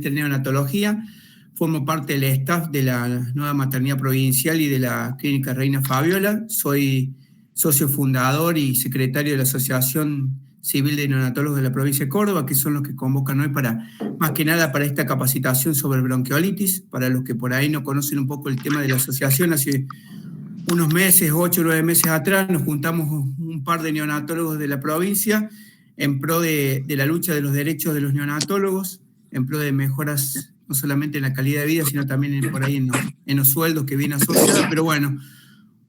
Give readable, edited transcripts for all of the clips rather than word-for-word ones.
especialista en neonatología. Formo parte del staff de la nueva maternidad provincial y de la Clínica Reina Fabiola. Soy socio fundador y secretario de la Asociación Civil de Neonatólogos de la provincia de Córdoba, que son los que convocan hoy más que nada para esta capacitación sobre bronquiolitis. Para los que por ahí no conocen un poco el tema de la asociación, hace unos meses, 8 o 9 meses atrás, nos juntamos un par de neonatólogos de la provincia en pro de la lucha de los derechos de los neonatólogos, en pro de mejoras no solamente en la calidad de vida, sino también por ahí en los sueldos que viene asociado. Pero bueno,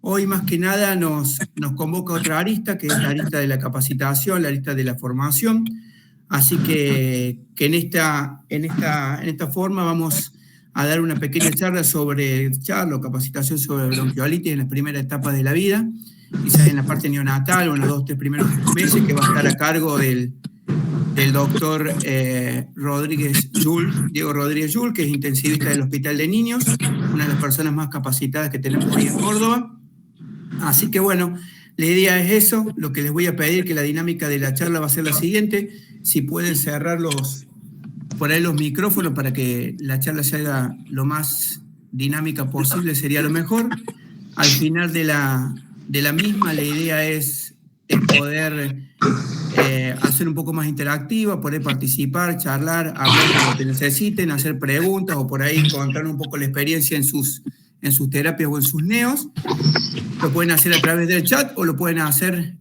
hoy más que nada nos convoca otra arista, que es la arista de la capacitación, la arista de la formación. Así que en esta forma vamos a dar una pequeña charla capacitación sobre bronquiolitis en las primeras etapas de la vida, quizás en la parte neonatal o en los 2 o 3 primeros meses, que va a estar a cargo del doctor Diego Rodríguez Yul, que es intensivista del Hospital de Niños, una de las personas más capacitadas que tenemos hoy en Córdoba. Así que bueno, la idea es eso. Lo que les voy a pedir, que la dinámica de la charla va a ser la siguiente: si pueden cerrar por ahí los micrófonos para que la charla se haga lo más dinámica posible, sería lo mejor. Al final de la misma, la idea es poder hacer un poco más interactiva, poder participar, charlar, hablar de lo que necesiten, hacer preguntas o por ahí contar un poco la experiencia en sus terapias o en sus neos. Lo pueden hacer a través del chat o lo pueden hacer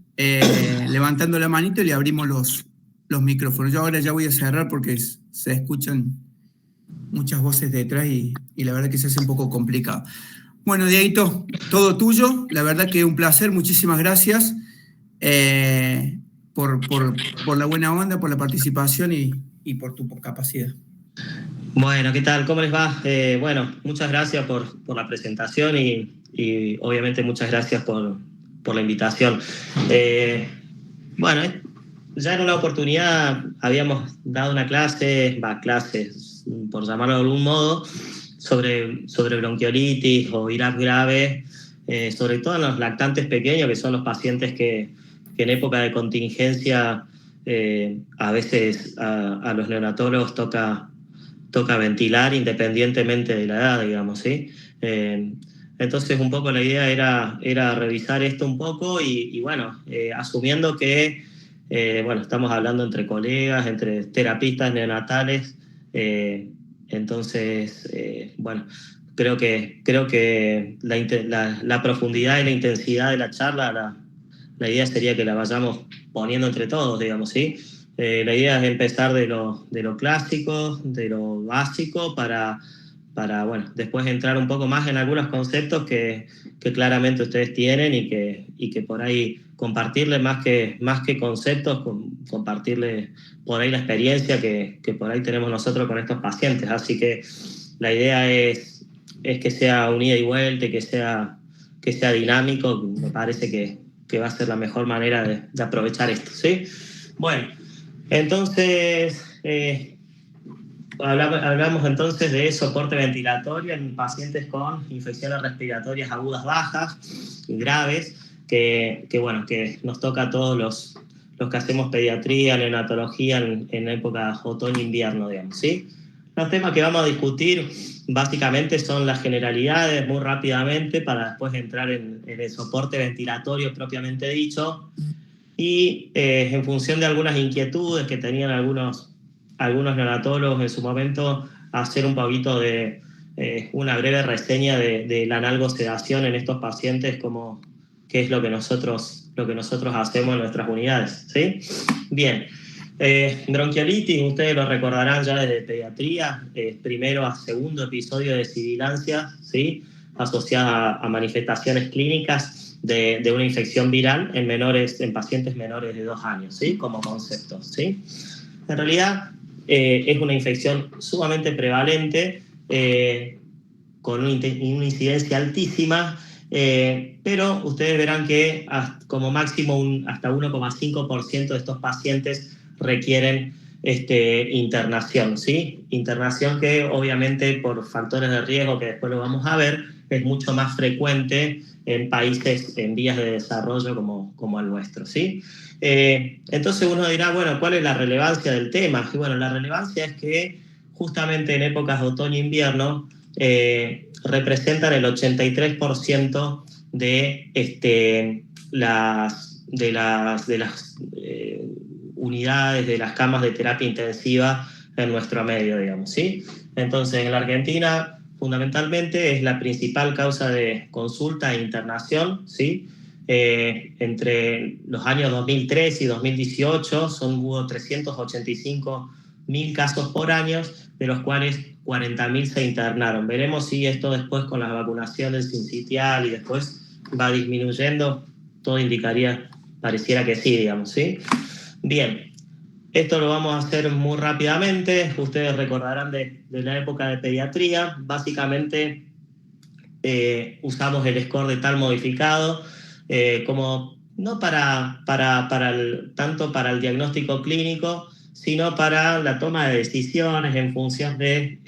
levantando la manito y le abrimos los micrófonos. Yo ahora ya voy a cerrar porque se escuchan muchas voces detrás y la verdad que se hace un poco complicado. Bueno, Dieguito, todo tuyo. La verdad que un placer, muchísimas gracias por la buena onda, por la participación y por tu capacidad. Bueno, ¿qué tal? ¿Cómo les va? Bueno, muchas gracias por la presentación y obviamente muchas gracias por la invitación. Bueno, ya en una oportunidad habíamos dado una clase, por llamarlo de algún modo, sobre bronquiolitis o IRAP grave, sobre todo en los lactantes pequeños, que son los pacientes que en época de contingencia a veces a los neonatólogos toca ventilar independientemente de la edad, digamos, ¿sí? Entonces un poco la idea era revisar esto un poco y bueno, asumiendo que bueno, estamos hablando entre colegas, entre terapistas neonatales, entonces bueno, creo que la profundidad y la intensidad de la charla, la idea sería que la vayamos poniendo entre todos, digamos, ¿sí? La idea es empezar de lo clásico, de lo básico, para bueno, después entrar un poco más en algunos conceptos que claramente ustedes tienen y que por ahí compartirle más que conceptos, compartirle por ahí la experiencia que por ahí tenemos nosotros con estos pacientes. Así que la idea es que sea un ida y vuelta, que sea dinámico. Me parece que va a ser la mejor manera de aprovechar esto, ¿sí? Bueno, entonces hablamos entonces de soporte ventilatorio en pacientes con infecciones respiratorias agudas bajas y graves, que bueno, que nos toca a todos los que hacemos pediatría, neonatología en época otoño-invierno, digamos, ¿sí? Los temas que vamos a discutir básicamente son las generalidades muy rápidamente para después entrar en el soporte ventilatorio propiamente dicho y en función de algunas inquietudes que tenían algunos neonatólogos en su momento, hacer un poquito de una breve reseña de la analgosedación en estos pacientes, como qué es lo que nosotros hacemos en nuestras unidades, ¿sí? Bien. Bronquiolitis, ustedes lo recordarán ya desde pediatría, primero a segundo episodio de sibilancia, ¿sí? Asociada a manifestaciones clínicas de una infección viral en pacientes menores de 2 años, ¿sí? Como concepto, ¿sí? En realidad es una infección sumamente prevalente, con una incidencia altísima, pero ustedes verán que como máximo hasta 1,5% de estos pacientes requieren internación, ¿sí? Internación que obviamente por factores de riesgo que después lo vamos a ver es mucho más frecuente en países en vías de desarrollo como el nuestro, ¿sí? Entonces uno dirá, bueno, ¿cuál es la relevancia del tema? Y bueno, la relevancia es que justamente en épocas de otoño-invierno, representan el 83% de las unidades, de las camas de terapia intensiva en nuestro medio, digamos, ¿sí? Entonces, en la Argentina, fundamentalmente, es la principal causa de consulta e internación, ¿sí? Entre los años 2003 y 2018 hubo 385.000 casos por año, de los cuales 40.000 se internaron. Veremos si esto después con las vacunaciones sincitial y después va disminuyendo. Todo indicaría, pareciera que sí, digamos, ¿sí? Bien, esto lo vamos a hacer muy rápidamente. Ustedes recordarán de la época de pediatría. Básicamente usamos el score de tal modificado como no tanto para el diagnóstico clínico, sino para la toma de decisiones en función de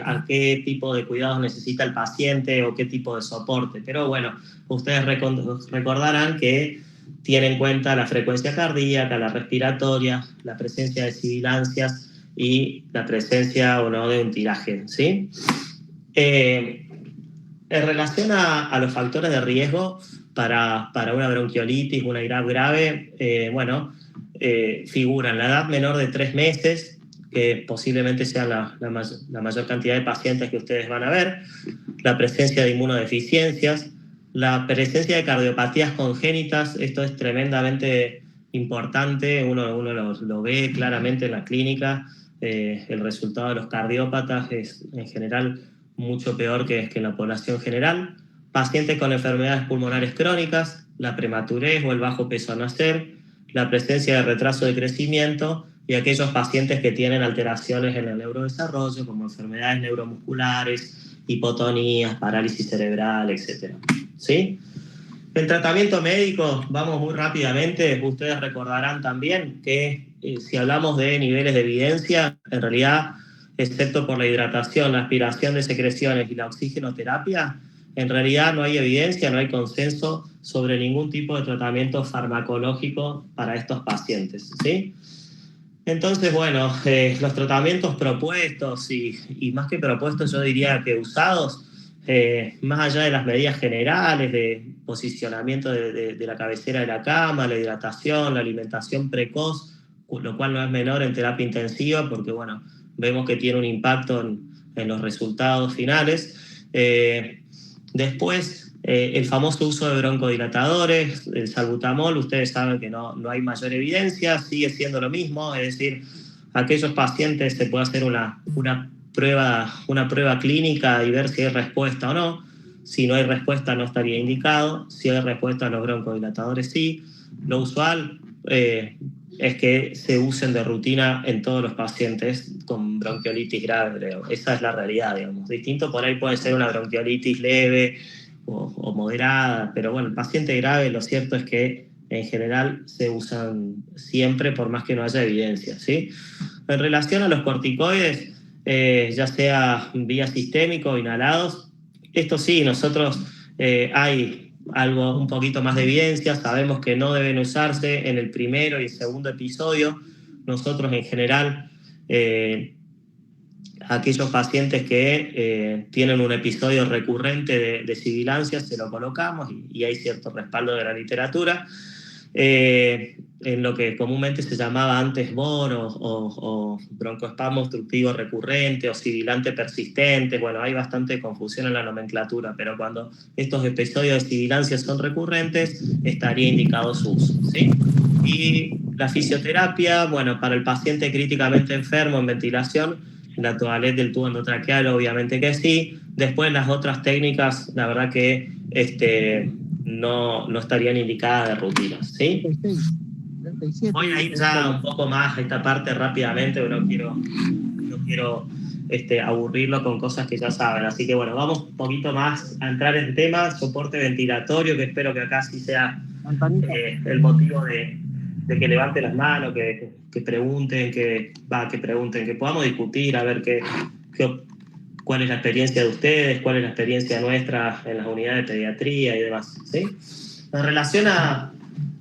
a qué tipo de cuidados necesita el paciente o qué tipo de soporte. Pero bueno, ustedes recordarán que tiene en cuenta la frecuencia cardíaca, la respiratoria, la presencia de sibilancias y la presencia o no de un tiraje, ¿sí? En relación a los factores de riesgo para una bronquiolitis, una IRAP grave, figuran la edad menor de 3 meses, que posiblemente sea la mayor cantidad de pacientes que ustedes van a ver, la presencia de inmunodeficiencias, la presencia de cardiopatías congénitas. Esto es tremendamente importante, uno lo ve claramente en la clínica. El resultado de los cardiópatas es en general mucho peor que en la población general. Pacientes con enfermedades pulmonares crónicas, la prematurez o el bajo peso al nacer, la presencia de retraso de crecimiento y aquellos pacientes que tienen alteraciones en el neurodesarrollo, como enfermedades neuromusculares, hipotonías, parálisis cerebral, etc. ¿Sí? El tratamiento médico, vamos muy rápidamente. Ustedes recordarán también que si hablamos de niveles de evidencia, en realidad, excepto por la hidratación, la aspiración de secreciones y la oxigenoterapia, en realidad no hay evidencia, no hay consenso sobre ningún tipo de tratamiento farmacológico para estos pacientes, ¿sí? Entonces, bueno, los tratamientos propuestos y más que propuestos, yo diría que usados, más allá de las medidas generales de posicionamiento de la cabecera de la cama, la hidratación, la alimentación precoz, lo cual no es menor en terapia intensiva porque, bueno, vemos que tiene un impacto en los resultados finales. Después, el famoso uso de broncodilatadores, el salbutamol, ustedes saben que no hay mayor evidencia, sigue siendo lo mismo, es decir, aquellos pacientes se puede hacer una prueba clínica y ver si hay respuesta o no. Si no hay respuesta no estaría indicado, si hay respuesta los broncodilatadores sí. Lo usual es que se usen de rutina en todos los pacientes con bronquiolitis grave, creo. Esa es la realidad, digamos. Distinto por ahí puede ser una bronquiolitis leve o moderada, pero bueno, el paciente grave, lo cierto es que en general se usan siempre por más que no haya evidencia, ¿sí? En relación a los corticoides, ya sea vía sistémico o inhalados, esto sí, nosotros hay algo un poquito más de evidencia, sabemos que no deben usarse en el primero y el segundo episodio. Nosotros en general, aquellos pacientes que tienen un episodio recurrente de sibilancia, se lo colocamos y hay cierto respaldo de la literatura. En lo que comúnmente se llamaba antes BOR o broncoespasmo obstructivo recurrente o sibilante persistente. Bueno, hay bastante confusión en la nomenclatura, pero cuando estos episodios de sibilancia son recurrentes, estaría indicado su uso, ¿sí? Y la fisioterapia, bueno, para el paciente críticamente enfermo en ventilación, la toalete del tubo endotraqueal, obviamente que sí. Después las otras técnicas, la verdad que no estarían indicadas de rutina, ¿sí? Voy a ir ya un poco más a esta parte rápidamente, pero no quiero aburrirlo con cosas que ya saben. Así que bueno, vamos un poquito más a entrar en tema, soporte ventilatorio, que espero que acá sí sea el motivo de que levante las manos, que pregunten, que podamos discutir, a ver cuál es la experiencia de ustedes, cuál es la experiencia nuestra en las unidades de pediatría y demás, ¿sí? En relación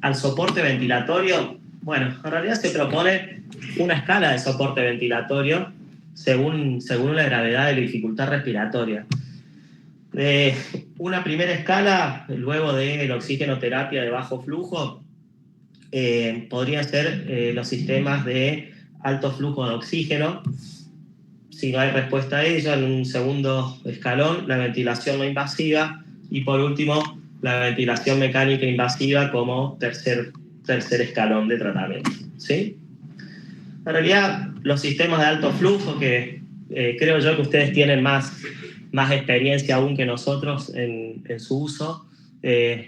al soporte ventilatorio, bueno, en realidad se propone una escala de soporte ventilatorio según la gravedad de la dificultad respiratoria. Una primera escala, luego de la oxigenoterapia de bajo flujo, podría ser los sistemas de alto flujo de oxígeno. Si no hay respuesta a ello, en un segundo escalón, la ventilación no invasiva, y por último, la ventilación mecánica invasiva como tercer escalón de tratamiento, ¿sí? En realidad, los sistemas de alto flujo, que creo yo que ustedes tienen más experiencia aún que nosotros en su uso,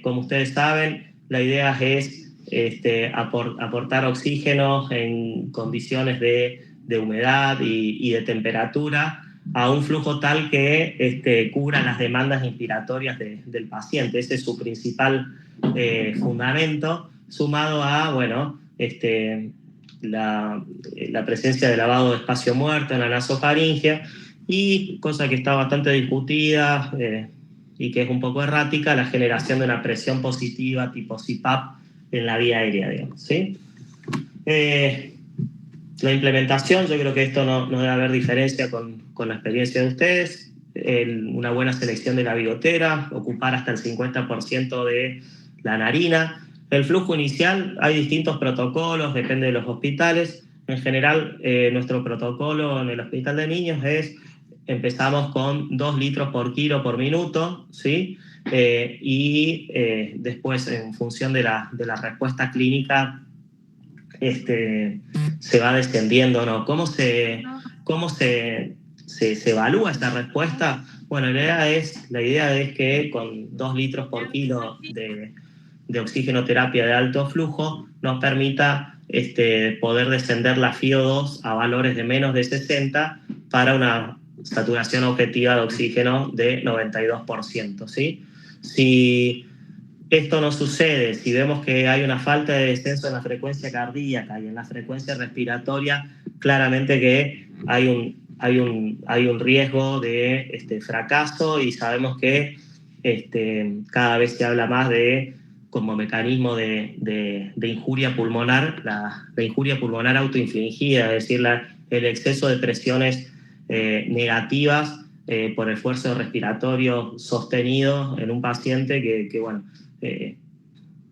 como ustedes saben, la idea es aportar oxígeno en condiciones de humedad y de temperatura a un flujo tal que cubra las demandas inspiratorias del paciente. Ese es su principal fundamento, sumado a, bueno, la presencia de lavado de espacio muerto en la nasofaringe, y cosa que está bastante discutida y que es un poco errática, la generación de una presión positiva tipo CPAP en la vía aérea, digamos, ¿sí? La implementación, yo creo que esto no debe haber diferencia con la experiencia de ustedes. Una buena selección de la bigotera, ocupar hasta el 50% de la narina. El flujo inicial, hay distintos protocolos, depende de los hospitales. En general, nuestro protocolo en el Hospital de Niños es: empezamos con 2 litros por kilo por minuto, ¿sí? Después, en función de la respuesta clínica, se va descendiendo, ¿no? ¿Cómo se evalúa esta respuesta? Bueno, la idea es que con 2 litros por kilo de oxigenoterapia de alto flujo nos permita poder descender la FiO2 a valores de menos de 60 para una saturación objetiva de oxígeno de 92%, ¿sí? Si esto no sucede, si vemos que hay una falta de descenso en la frecuencia cardíaca y en la frecuencia respiratoria, claramente que hay un riesgo de fracaso, y sabemos que cada vez se habla más como mecanismo de injuria pulmonar, la injuria pulmonar autoinfligida, es decir, el exceso de presiones negativas por esfuerzo respiratorio sostenido en un paciente que bueno,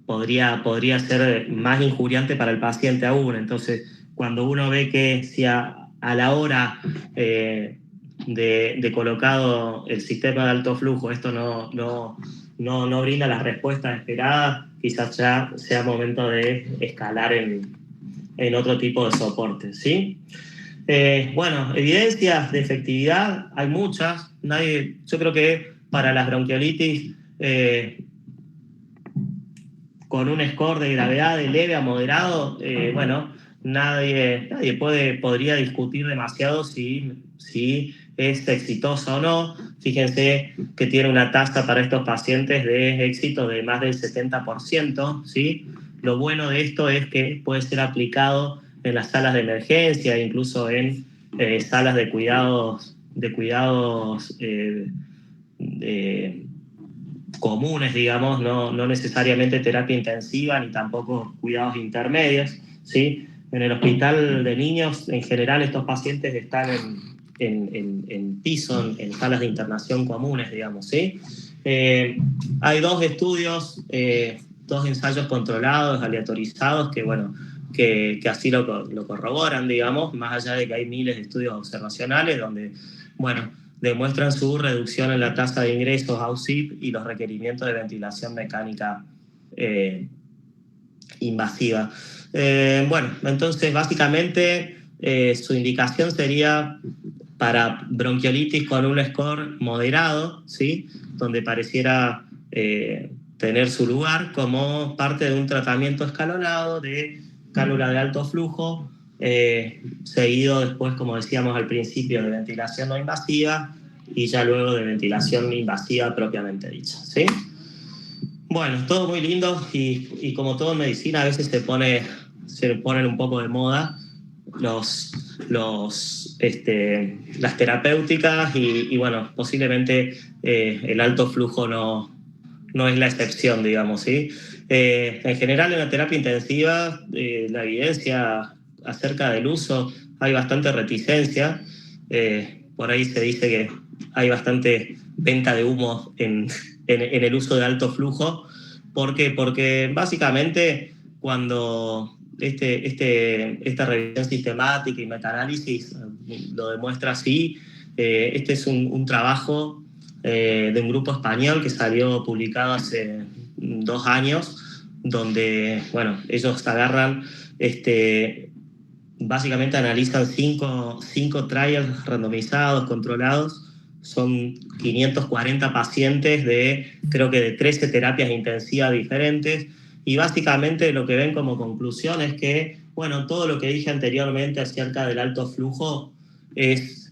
podría ser más injuriante para el paciente aún. Entonces, cuando uno ve que si a la hora de colocado el sistema de alto flujo esto no brinda las respuestas esperadas, quizás ya sea momento de escalar en otro tipo de soporte, ¿sí? Bueno, evidencias de efectividad hay muchas. Yo creo que para las bronquiolitis con un score de gravedad de leve a moderado, bueno, nadie podría discutir demasiado si es exitosa o no. Fíjense que tiene una tasa para estos pacientes de éxito de más del 70%, ¿sí? Lo bueno de esto es que puede ser aplicado en las salas de emergencia, incluso en salas de cuidados comunes, digamos, no necesariamente terapia intensiva ni tampoco cuidados intermedios, ¿sí? En el Hospital de Niños, en general, estos pacientes están en piso, en salas de internación comunes, digamos, ¿sí? Hay 2 estudios, 2 ensayos controlados, aleatorizados, que, bueno, que así lo corroboran, digamos, más allá de que hay miles de estudios observacionales donde, bueno, demuestran su reducción en la tasa de ingresos a UCIP y los requerimientos de ventilación mecánica invasiva. Bueno, entonces básicamente su indicación sería para bronquiolitis con un score moderado, ¿sí? Donde pareciera tener su lugar como parte de un tratamiento escalonado de cánula de alto flujo, seguido después, como decíamos al principio, de ventilación no invasiva, y ya luego de ventilación invasiva propiamente dicha, ¿sí? Bueno, todo muy lindo, y como todo en medicina a veces se ponen un poco de moda las terapéuticas, y bueno, posiblemente el alto flujo no es la excepción, digamos, ¿sí? En general, en la terapia intensiva, la evidencia acerca del uso, hay bastante reticencia. por ahí se dice que hay bastante venta de humo en el uso de alto flujo. ¿Por qué? Porque básicamente cuando esta revisión sistemática y metaanálisis lo demuestra así, este es un trabajo de un grupo español que salió publicado hace 2 años, donde, bueno, ellos agarran, básicamente analizan cinco trials randomizados, controlados. Son 540 pacientes creo que de 13 terapias intensivas diferentes, y básicamente lo que ven como conclusión es que, bueno, todo lo que dije anteriormente acerca del alto flujo es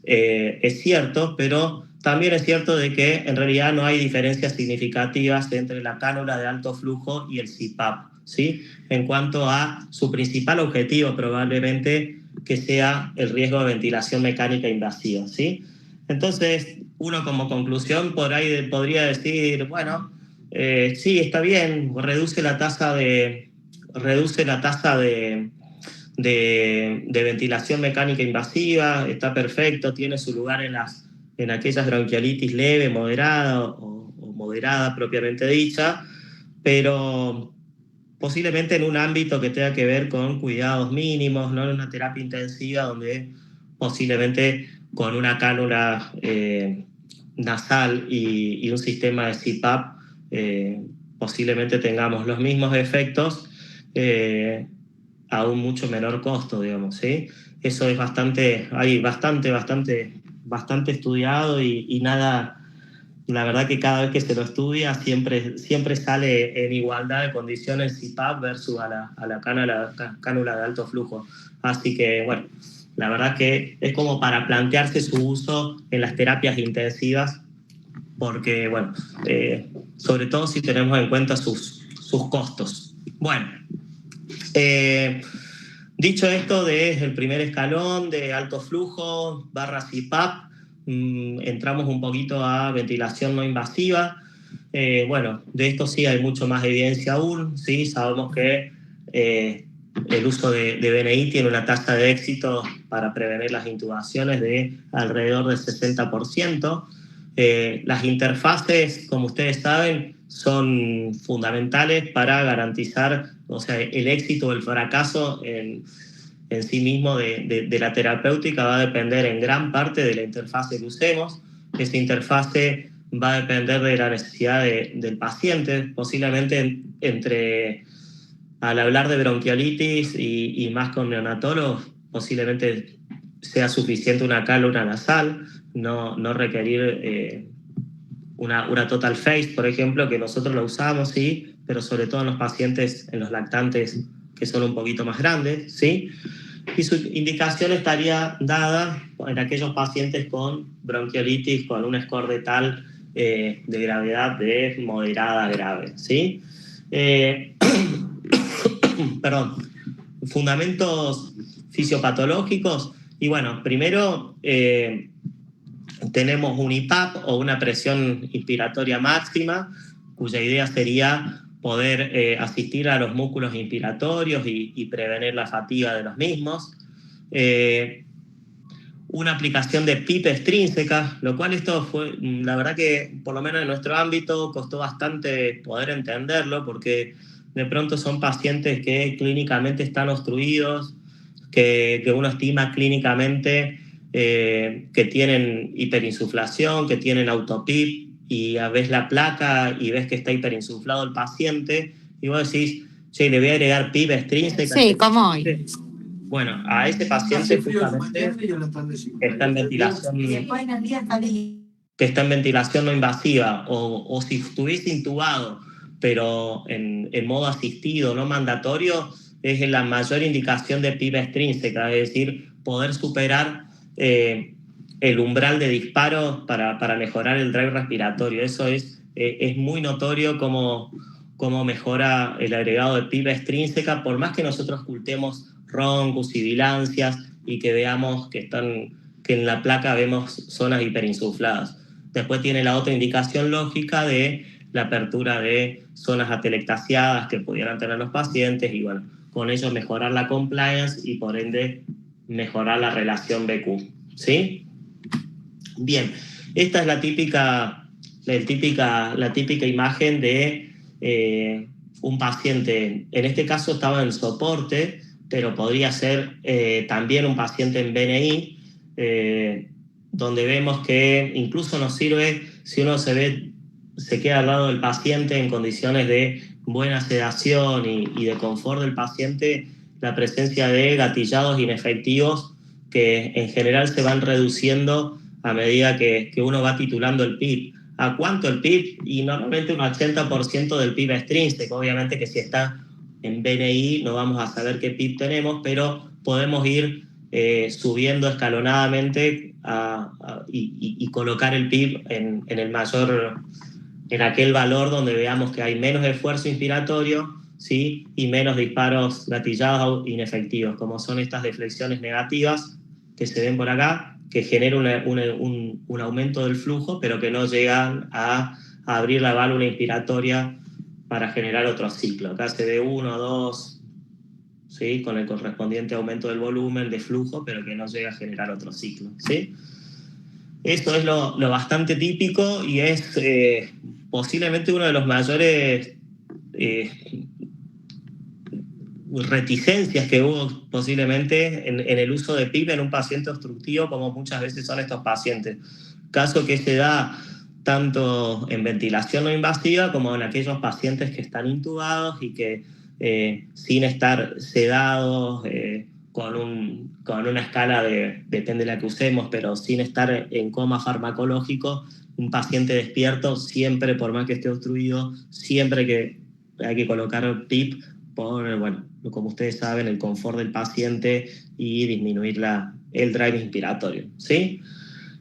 cierto, pero también es cierto de que en realidad no hay diferencias significativas entre la cánula de alto flujo y el CPAP, ¿sí? En cuanto a su principal objetivo, probablemente que sea el riesgo de ventilación mecánica invasiva, ¿sí? Entonces, uno como conclusión por ahí podría decir, bueno, sí, está bien, reduce la tasa de ventilación mecánica invasiva, está perfecto, tiene su lugar en aquellas bronquiolitis leve, moderada o moderada propiamente dicha, pero posiblemente en un ámbito que tenga que ver con cuidados mínimos, no en una terapia intensiva donde posiblemente con una cánula nasal y un sistema de CPAP posiblemente tengamos los mismos efectos a un mucho menor costo, digamos, ¿sí? Eso es bastante estudiado y nada. La verdad que cada vez que se lo estudia siempre sale en igualdad de condiciones CPAP versus a la cánula de alto flujo. Así que, bueno, la verdad que es como para plantearse su uso en las terapias intensivas, porque, bueno, sobre todo si tenemos en cuenta sus costos. Bueno, dicho esto del primer escalón de alto flujo / CPAP, entramos un poquito a ventilación no invasiva. Bueno, de esto sí hay mucho más evidencia aún, ¿sí? Sabemos que el uso de BNI tiene una tasa de éxito para prevenir las intubaciones de alrededor del 60%. Las interfaces, como ustedes saben, son fundamentales para garantizar, o sea, el éxito o el fracaso en sí mismo de la terapéutica va a depender en gran parte de la interfase que usemos. Esa interfase va a depender de la necesidad del paciente, posiblemente al hablar de bronquiolitis y más con neonatólogos, posiblemente sea suficiente una cálula nasal, no requerir una total phase, por ejemplo, que nosotros lo usamos, sí, pero sobre todo en los pacientes, en los lactantes que son un poquito más grandes, ¿sí? Y su indicación estaría dada en aquellos pacientes con bronquiolitis con un score de tal de gravedad de moderada a grave, ¿sí? Perdón. Fundamentos fisiopatológicos. Y bueno, primero tenemos un IPAP o una presión inspiratoria máxima, cuya idea sería poder asistir a los músculos inspiratorios y prevenir la fatiga de los mismos. Una aplicación de PIP extrínseca, lo cual esto fue, la verdad que por lo menos en nuestro ámbito costó bastante poder entenderlo, porque de pronto son pacientes que clínicamente están obstruidos, que uno estima clínicamente que tienen hiperinsuflación, que tienen autopip, y ves la placa y ves que está hiperinsuflado el paciente, y vos decís, che, le voy a agregar PIP extrínseca. Sí, como hoy. Bueno, a ese paciente justamente que está en ventilación no invasiva, o si estuviese intubado, pero en modo asistido, no mandatorio, es la mayor indicación de PIB extrínseca, es decir, poder superar el umbral de disparo para mejorar el drive respiratorio. Eso es muy notorio cómo mejora el agregado de PIB extrínseca, por más que nosotros ocultemos roncos, sibilancias y que veamos que en la placa vemos zonas hiperinsufladas. Después tiene la otra indicación lógica de la apertura de zonas atelectasiadas que pudieran tener los pacientes, y bueno, con ello mejorar la compliance y por ende mejorar la relación BQ, ¿sí? Bien, esta es la típica imagen de un paciente. En este caso estaba en soporte, pero podría ser también un paciente en BNI, donde vemos que incluso nos sirve si uno se queda al lado del paciente en condiciones de buena sedación y de confort del paciente, la presencia de gatillados inefectivos que en general se van reduciendo a medida que uno va titulando el PIB. ¿A cuánto el PIB? Y normalmente un 80% del PIB extrínseco. Obviamente que si está en BNI no vamos a saber qué PIB tenemos, pero podemos ir subiendo escalonadamente y colocar el PIB en aquel valor donde veamos que hay menos esfuerzo inspiratorio, ¿sí? Y menos disparos gatillados inefectivos, como son estas deflexiones negativas que se ven por acá, que generan un aumento del flujo, pero que no llegan a abrir la válvula inspiratoria para generar otro ciclo. Acá se ve 1, 2, ¿sí? Con el correspondiente aumento del volumen de flujo, pero que no llega a generar otro ciclo, ¿sí? Esto es lo bastante típico y es posiblemente uno de los mayores reticencias que hubo posiblemente en el uso de PIB en un paciente obstructivo, como muchas veces son estos pacientes. Caso que se da tanto en ventilación no invasiva como en aquellos pacientes que están intubados y que sin estar sedados, con una escala depende de la que usemos, pero sin estar en coma farmacológico, un paciente despierto siempre, por más que esté obstruido, siempre que hay que colocar PIB por, bueno, como ustedes saben, el confort del paciente y disminuir el drive inspiratorio, ¿sí?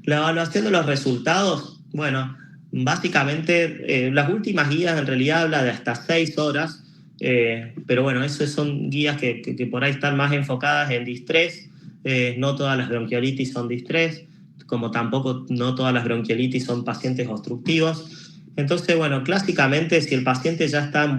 La evaluación de los resultados, bueno, básicamente las últimas guías en realidad habla de hasta 6 horas, pero bueno, esas son guías que por ahí están más enfocadas en distrés. No todas las bronquiolitis son distrés, como tampoco no todas las bronquiolitis son pacientes obstructivos. Entonces, bueno, clásicamente si el paciente ya está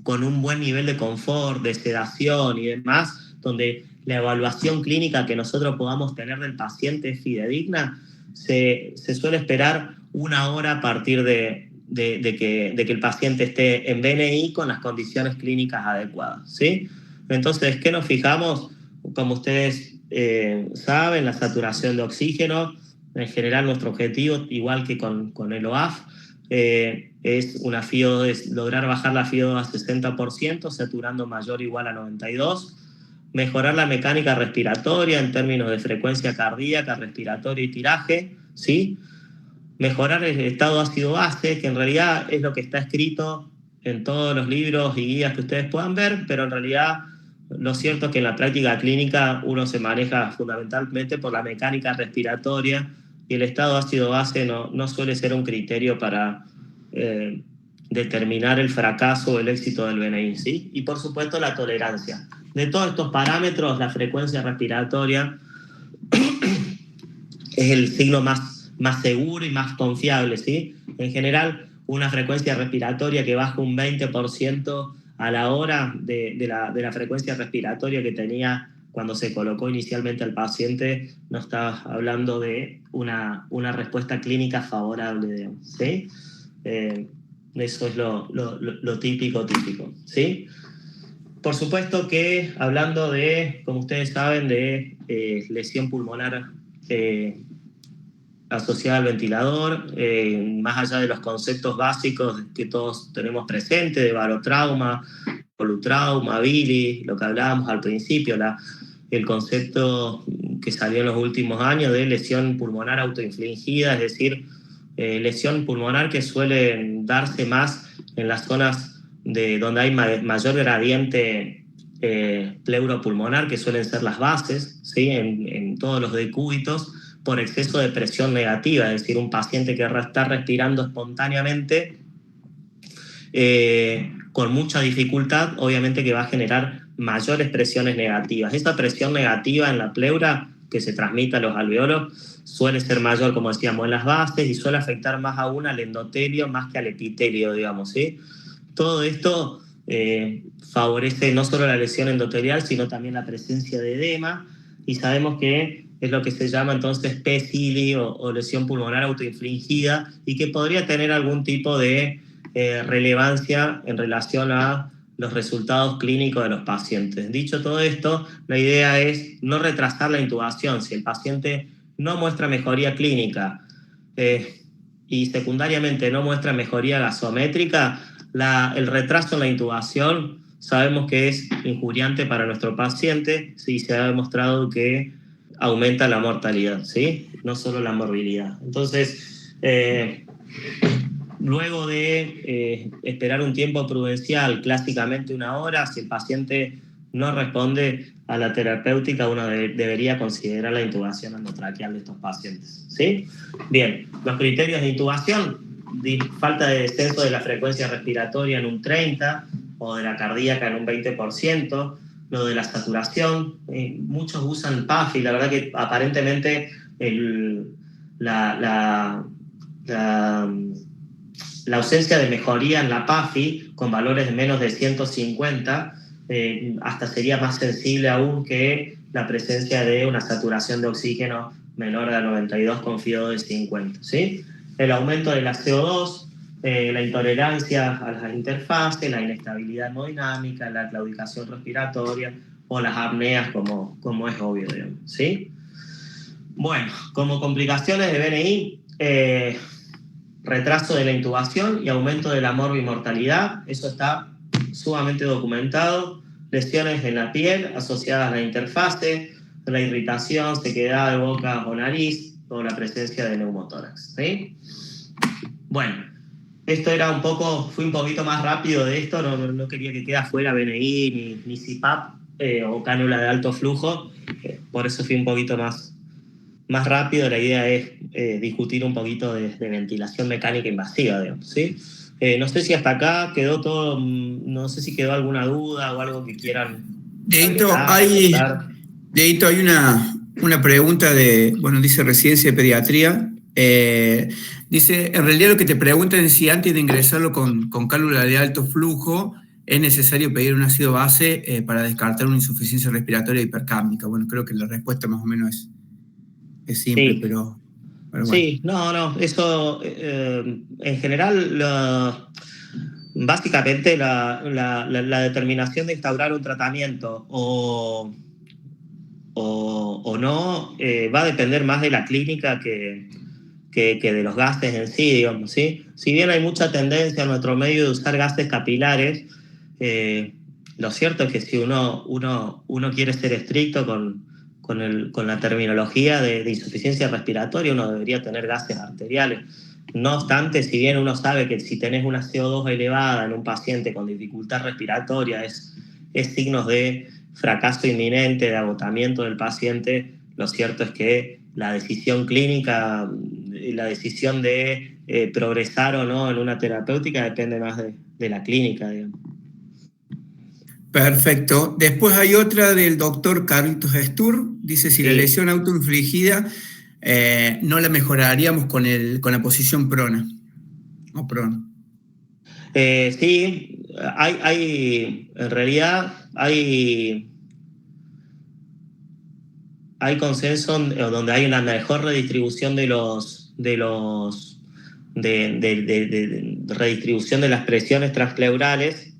con un buen nivel de confort, de sedación y demás, donde la evaluación clínica que nosotros podamos tener del paciente es fidedigna, se suele esperar 1 hora a partir de que el paciente esté en BNI con las condiciones clínicas adecuadas, ¿sí? Entonces, ¿qué nos fijamos? Como ustedes saben, la saturación de oxígeno. En general, nuestro objetivo, igual que con el OAF, es lograr bajar la FIO2 a 60%, saturando mayor o igual a 92%, mejorar la mecánica respiratoria en términos de frecuencia cardíaca, respiratoria y tiraje, ¿sí? Mejorar el estado ácido-base, que en realidad es lo que está escrito en todos los libros y guías que ustedes puedan ver, pero en realidad lo cierto es que en la práctica clínica uno se maneja fundamentalmente por la mecánica respiratoria y el estado ácido-base no suele ser un criterio para determinar el fracaso o el éxito del BNI, ¿sí? Y por supuesto la tolerancia. De todos estos parámetros, la frecuencia respiratoria es el signo más seguro y más confiable, ¿sí? En general, una frecuencia respiratoria que baja un 20% a la hora de la frecuencia respiratoria que tenía cuando se colocó inicialmente al paciente, no está hablando de una respuesta clínica favorable, digamos, ¿sí? Eso es lo típico, ¿sí? Por supuesto que hablando de, como ustedes saben, de lesión pulmonar asociada al ventilador, más allá de los conceptos básicos que todos tenemos presentes, de barotrauma, polutrauma, bilis, lo que hablábamos al principio, el concepto que salió en los últimos años de lesión pulmonar autoinfligida, es decir, lesión pulmonar que suele darse más en las zonas donde hay mayor gradiente pleuropulmonar, que suelen ser las bases, ¿sí? En todos los decúbitos, por exceso de presión negativa, es decir, un paciente que está respirando espontáneamente con mucha dificultad, obviamente que va a generar mayores presiones negativas. Esa presión negativa en la pleura que se transmite a los alveolos suele ser mayor, como decíamos, en las bases y suele afectar más aún al endotelio más que al epitelio, digamos, ¿sí? Todo esto favorece no solo la lesión endotelial, sino también la presencia de edema, y sabemos que es lo que se llama entonces PCILI o lesión pulmonar autoinfligida, y que podría tener algún tipo de relevancia en relación a los resultados clínicos de los pacientes. Dicho todo esto, la idea es no retrasar la intubación. Si el paciente no muestra mejoría clínica y secundariamente no muestra mejoría gasométrica, el retraso en la intubación sabemos que es injuriante para nuestro paciente, y se ha demostrado que aumenta la mortalidad, ¿sí? No solo la morbilidad. Entonces, luego de esperar un tiempo prudencial, clásicamente 1 hora, si el paciente no responde a la terapéutica, uno debería considerar la intubación endotraqueal de estos pacientes, ¿sí? Bien, los criterios de intubación: falta de descenso de la frecuencia respiratoria en un 30% o de la cardíaca en un 20%, lo de la saturación, muchos usan PAFI, la verdad que aparentemente la ausencia de mejoría en la PAFI con valores de menos de 150 hasta sería más sensible aún que la presencia de una saturación de oxígeno menor a 92 con FIO de 50, ¿sí? El aumento de la CO2, la intolerancia a las interfaces, la inestabilidad hemodinámica, la claudicación respiratoria o las apneas, como es obvio, digamos, ¿sí? Bueno, como complicaciones de BNI, retraso de la intubación y aumento de la morbimortalidad, eso está sumamente documentado. Lesiones en la piel asociadas a la interfase, la irritación, sequedad de boca o nariz, o la presencia de neumotórax, ¿sí? Bueno, esto era fui un poquito más rápido de esto, no quería que quede afuera BNI ni CPAP o cánula de alto flujo, por eso fui un poquito más rápido. La idea es discutir un poquito de ventilación mecánica invasiva, digamos, ¿sí? No sé si hasta acá quedó todo, no sé si quedó alguna duda o algo que quieran agregar. Deito, hay una pregunta dice residencia de pediatría. Dice, en realidad lo que te preguntan es si antes de ingresarlo con cánula de alto flujo es necesario pedir un ácido base para descartar una insuficiencia respiratoria hipercámbica. Bueno, creo que la respuesta más o menos es simple, Sí. pero bueno. Sí, no, eso en general, básicamente la determinación de instaurar un tratamiento o no va a depender más de la clínica que de los gases en sí, digamos, ¿sí? Si bien hay mucha tendencia en nuestro medio de usar gases capilares, lo cierto es que si uno quiere ser estricto con la terminología de insuficiencia respiratoria, uno debería tener gases arteriales. No obstante, si bien uno sabe que si tenés una CO2 elevada en un paciente con dificultad respiratoria es signos de fracaso inminente, de agotamiento del paciente, lo cierto es que la decisión clínica, la decisión de progresar o no en una terapéutica depende más de la clínica, digamos. Perfecto. Después hay otra del doctor Carlitos Stur. Dice, si la lesión autoinfligida no la mejoraríamos con la posición prona o prona. Sí, en realidad hay consenso donde hay una mejor redistribución de redistribución de las presiones transpulmonares,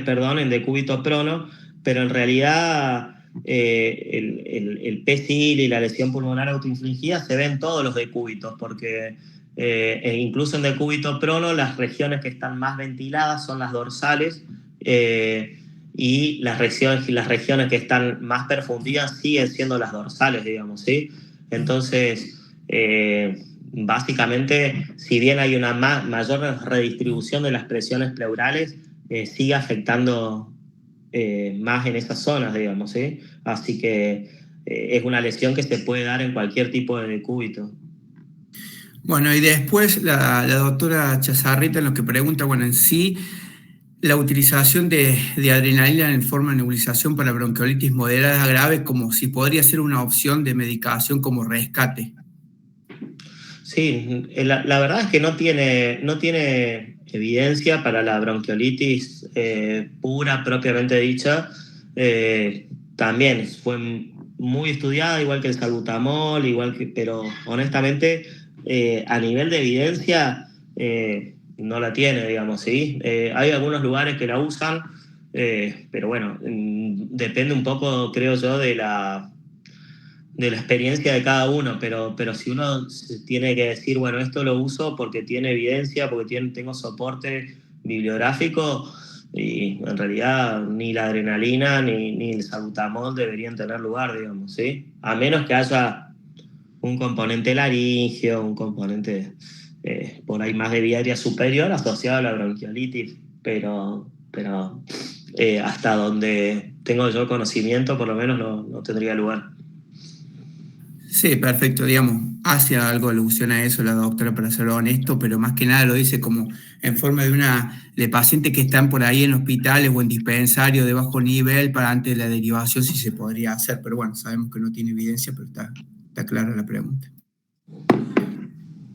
en decúbito prono, pero en realidad el PCIL y la lesión pulmonar autoinfligida se ven todos los decúbitos, porque incluso en decúbito prono las regiones que están más ventiladas son las dorsales, y las regiones que están más perfundidas siguen siendo las dorsales, digamos, ¿sí? Entonces, básicamente, si bien hay una mayor redistribución de las presiones pleurales, sigue afectando más en esas zonas, digamos, ¿sí? Así que es una lesión que se puede dar en cualquier tipo de decúbito. Bueno, y después la doctora Chazarrita en lo que pregunta, en sí, la utilización de adrenalina en forma de nebulización para bronquiolitis moderada grave, como si podría ser una opción de medicación como rescate. Sí, la verdad es que no tiene evidencia para la bronquiolitis pura, propiamente dicha. También fue muy estudiada, igual que el salbutamol, pero honestamente a nivel de evidencia no la tiene, digamos, ¿sí? Hay algunos lugares que la usan, pero bueno, depende un poco, creo yo, de la experiencia de cada uno, pero si uno tiene que decir, bueno, esto lo uso porque tiene evidencia, porque tengo soporte bibliográfico, y en realidad ni la adrenalina ni el salbutamol deberían tener lugar, digamos, ¿sí? A menos que haya un componente laríngeo, un componente por ahí más de vía aérea superior asociado a la bronquiolitis, pero hasta donde tengo yo conocimiento, por lo menos no tendría lugar. Sí, perfecto, digamos, hace algo alusión a eso la doctora, para ser honesto, pero más que nada lo dice como en forma de pacientes que están por ahí en hospitales o en dispensarios de bajo nivel para antes de la derivación si se podría hacer, pero bueno, sabemos que no tiene evidencia, pero está clara la pregunta.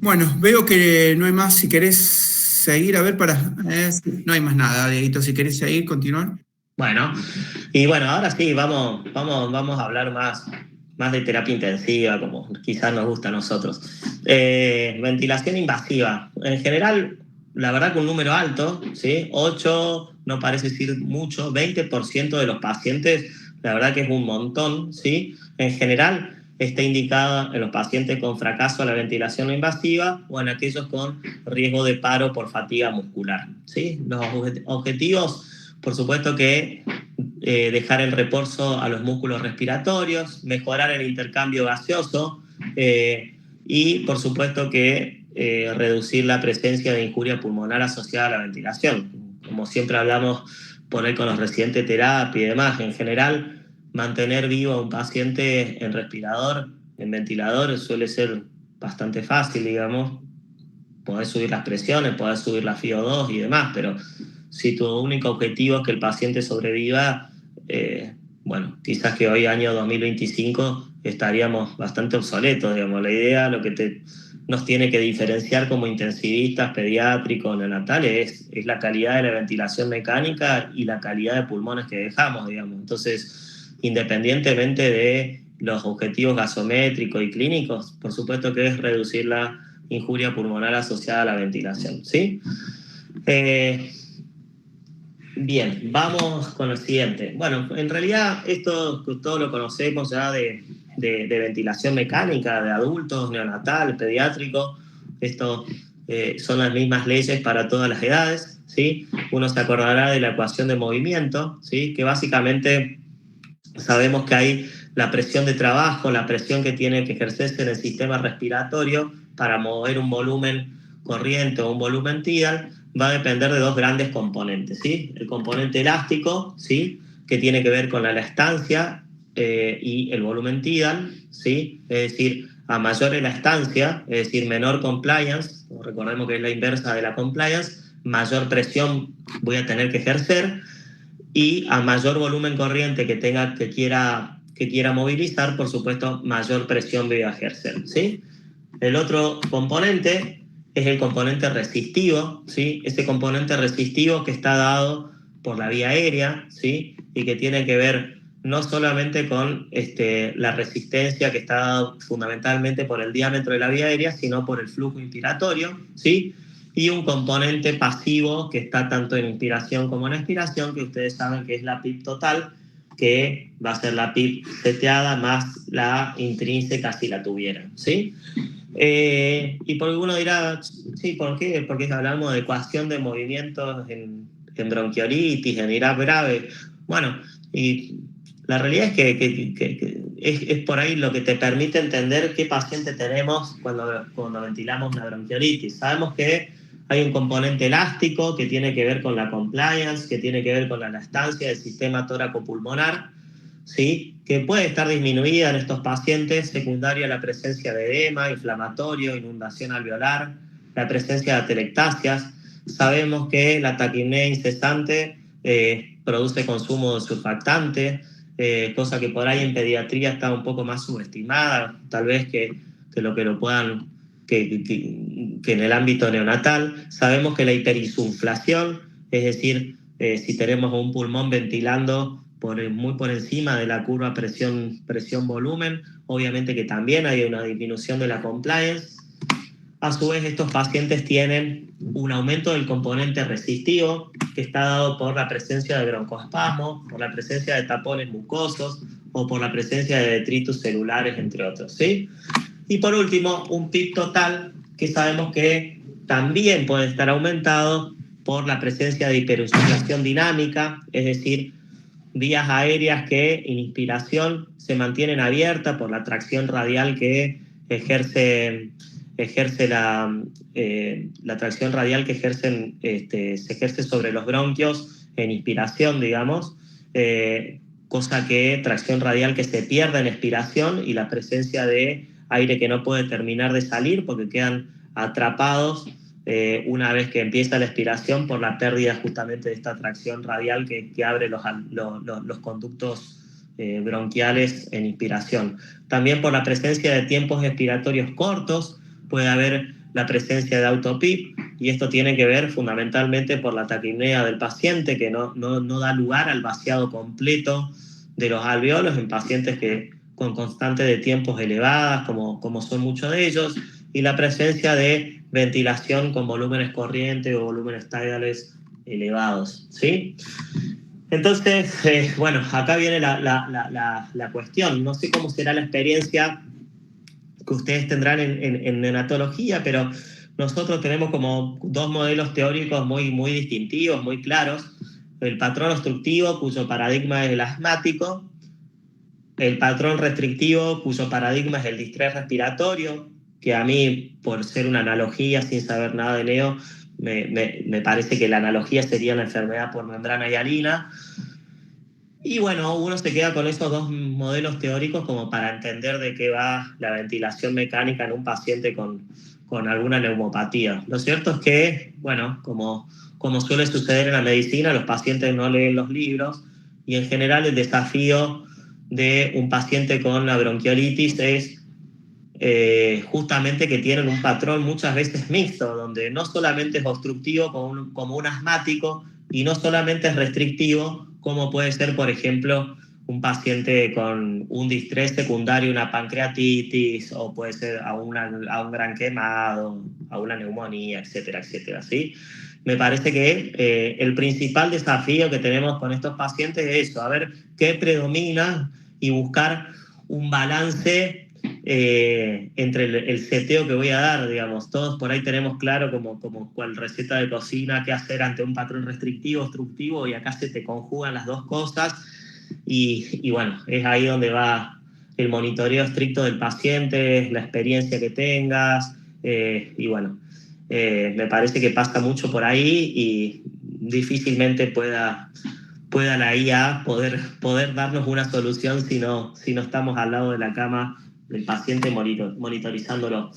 Bueno, veo que no hay más, si querés seguir, a ver, no hay más nada, Dieguito, si querés seguir, continuar. Bueno, y bueno, ahora sí, vamos a hablar más de terapia intensiva, como quizás nos gusta a nosotros. Ventilación invasiva. En general, la verdad que un número alto, ¿sí? 8 no parece decir mucho, 20% de los pacientes, la verdad que es un montón, ¿sí? En general, está indicada en los pacientes con fracaso a la ventilación no invasiva o en aquellos con riesgo de paro por fatiga muscular, ¿sí? Los objetivos, por supuesto que dejar en reposo a los músculos respiratorios, mejorar el intercambio gaseoso y por supuesto que reducir la presencia de injuria pulmonar asociada a la ventilación. Como siempre hablamos por ahí con los residentes de terapia y demás, en general mantener vivo a un paciente en respirador, en ventilador, suele ser bastante fácil, digamos. Podés subir las presiones, podés subir la FiO2 y demás, pero si tu único objetivo es que el paciente sobreviva, bueno, quizás que hoy, año 2025, estaríamos bastante obsoletos, digamos. La idea, lo que nos tiene que diferenciar como intensivistas, pediátricos, neonatales, es la calidad de la ventilación mecánica y la calidad de pulmones que dejamos, digamos. Entonces, independientemente de los objetivos gasométricos y clínicos, por supuesto que es reducir la injuria pulmonar asociada a la ventilación, ¿sí? Bien, vamos con el siguiente. Bueno, en realidad esto todos lo conocemos ya de ventilación mecánica, de adultos, neonatal, pediátrico. Esto son las mismas leyes para todas las edades, ¿sí? Uno se acordará de la ecuación de movimiento, ¿sí? Que básicamente sabemos que hay la presión de trabajo, la presión que tiene que ejercerse en el sistema respiratorio para mover un volumen corriente o un volumen tidal, va a depender de dos grandes componentes, ¿sí? El componente elástico, ¿sí? Que tiene que ver con la elastancia y el volumen tidal, ¿sí? Es decir, a mayor elastancia, es decir, menor compliance, recordemos que es la inversa de la compliance, mayor presión voy a tener que ejercer, y a mayor volumen corriente que quiera movilizar, por supuesto, mayor presión voy a ejercer, ¿sí? El otro componente es el componente resistivo, ¿sí? Ese componente resistivo que está dado por la vía aérea, ¿sí? Y que tiene que ver no solamente con la resistencia que está dada fundamentalmente por el diámetro de la vía aérea, sino por el flujo inspiratorio, ¿sí? Y un componente pasivo que está tanto en inspiración como en expiración, que ustedes saben que es la PIP total, que va a ser la PIP seteada más la intrínseca si la tuvieran, ¿sí? Y porque uno dirá, sí, ¿por qué? Porque hablamos de ecuación de movimientos en bronquiolitis, en IRAP grave. Bueno, y la realidad es que es por ahí lo que te permite entender qué paciente tenemos cuando ventilamos una bronquiolitis. Sabemos que hay un componente elástico que tiene que ver con la compliance, que tiene que ver con la elastancia del sistema tóraco-pulmonar, ¿sí? Que puede estar disminuida en estos pacientes secundaria a la presencia de edema, inflamatorio, inundación alveolar, la presencia de atelectasias. Sabemos que la taquipnea incesante produce consumo de surfactante, cosa que por ahí en pediatría está un poco más subestimada, tal vez que en el ámbito neonatal. Sabemos que la hiperinsuflación, es decir, si tenemos un pulmón ventilando muy por encima de la curva presión-volumen. Obviamente que también hay una disminución de la compliance. A su vez, estos pacientes tienen un aumento del componente resistivo, que está dado por la presencia de broncoespasmo, por la presencia de tapones mucosos o por la presencia de detritus celulares, entre otros, ¿sí? Y por último, un PIB total, que sabemos que también puede estar aumentado por la presencia de hiperinsuflación dinámica, es decir, vías aéreas que en inspiración se mantienen abiertas por la tracción radial que ejerce la tracción radial que se ejerce sobre los bronquios en inspiración, digamos, cosa que tracción radial que se pierde en expiración y la presencia de aire que no puede terminar de salir porque quedan atrapados una vez que empieza la expiración por la pérdida justamente de esta tracción radial que abre los conductos bronquiales en inspiración. También por la presencia de tiempos expiratorios cortos puede haber la presencia de autopip, y esto tiene que ver fundamentalmente por la taquipnea del paciente, que no da lugar al vaciado completo de los alveolos en pacientes con constante de tiempos elevadas, como son muchos de ellos, y la presencia de ventilación con volúmenes corrientes o volúmenes tidales elevados, ¿sí? Entonces, bueno, acá viene la cuestión. No sé cómo será la experiencia que ustedes tendrán en neonatología, pero nosotros tenemos como dos modelos teóricos muy distintivos, muy claros. El patrón obstructivo, cuyo paradigma es el asmático; el patrón restrictivo, cuyo paradigma es el distrés respiratorio, que a mí, por ser una analogía, sin saber nada de neo, me parece que la analogía sería la enfermedad por membrana hialina. Y bueno, uno se queda con esos dos modelos teóricos como para entender de qué va la ventilación mecánica en un paciente con alguna neumopatía. Lo cierto es que, bueno, como suele suceder en la medicina, los pacientes no leen los libros, y en general el desafío de un paciente con la bronquiolitis es justamente que tienen un patrón muchas veces mixto, donde no solamente es obstructivo como un asmático, y no solamente es restrictivo, como puede ser, por ejemplo, un paciente con un distrés secundario, una pancreatitis, o puede ser a un gran quemado, a una neumonía, etcétera, etcétera, ¿sí? Me parece que el principal desafío que tenemos con estos pacientes es eso, a ver qué predomina y buscar un balance entre el seteo que voy a dar, digamos. Todos por ahí tenemos claro como cual receta de cocina qué hacer ante un patrón restrictivo, obstructivo, y acá se te conjugan las dos cosas, y bueno, es ahí donde va el monitoreo estricto del paciente, la experiencia que tengas, y bueno, me parece que pasa mucho por ahí, y difícilmente pueda la IA poder darnos una solución si no estamos al lado de la cama del paciente monitorizándolo.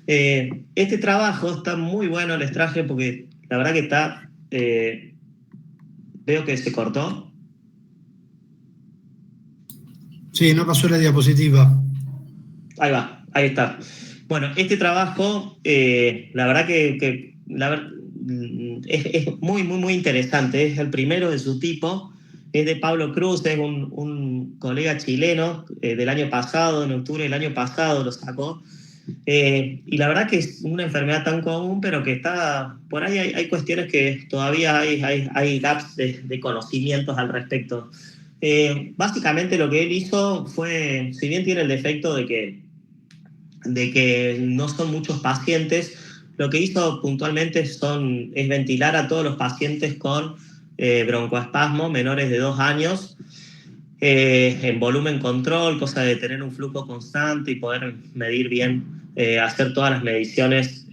Este trabajo está muy bueno, les traje porque la verdad que está... veo que se cortó. Sí, no pasó la diapositiva. Ahí va, ahí está. Bueno, este trabajo, la verdad que es muy interesante. Es el primero de su tipo. Es de Pablo Cruz, es un colega chileno del año pasado, en octubre del año pasado lo sacó. Y la verdad que es una enfermedad tan común, pero que está por ahí, hay cuestiones que todavía hay gaps de conocimientos al respecto. Básicamente lo que él hizo fue, si bien tiene el defecto de que no son muchos pacientes, lo que hizo puntualmente es ventilar a todos los pacientes con broncoespasmo menores de 2 años, en volumen control, cosa de tener un flujo constante y poder medir bien, hacer todas las mediciones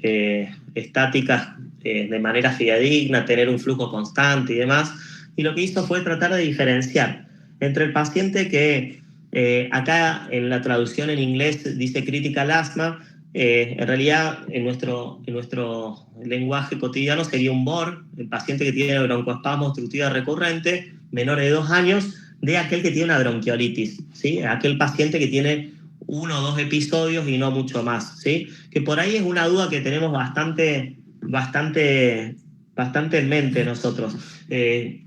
estáticas de manera fidedigna, tener un flujo constante y demás. Y lo que hizo fue tratar de diferenciar entre el paciente que acá en la traducción en inglés dice critical asthma, en realidad en nuestro lenguaje cotidiano sería un BOR, el paciente que tiene broncoespasmo obstructiva recurrente, menor de 2 años, de aquel que tiene una bronquiolitis, ¿sí? Aquel paciente que tiene 1 o 2 episodios y no mucho más, ¿sí? Que por ahí es una duda que tenemos bastante bastante en mente nosotros.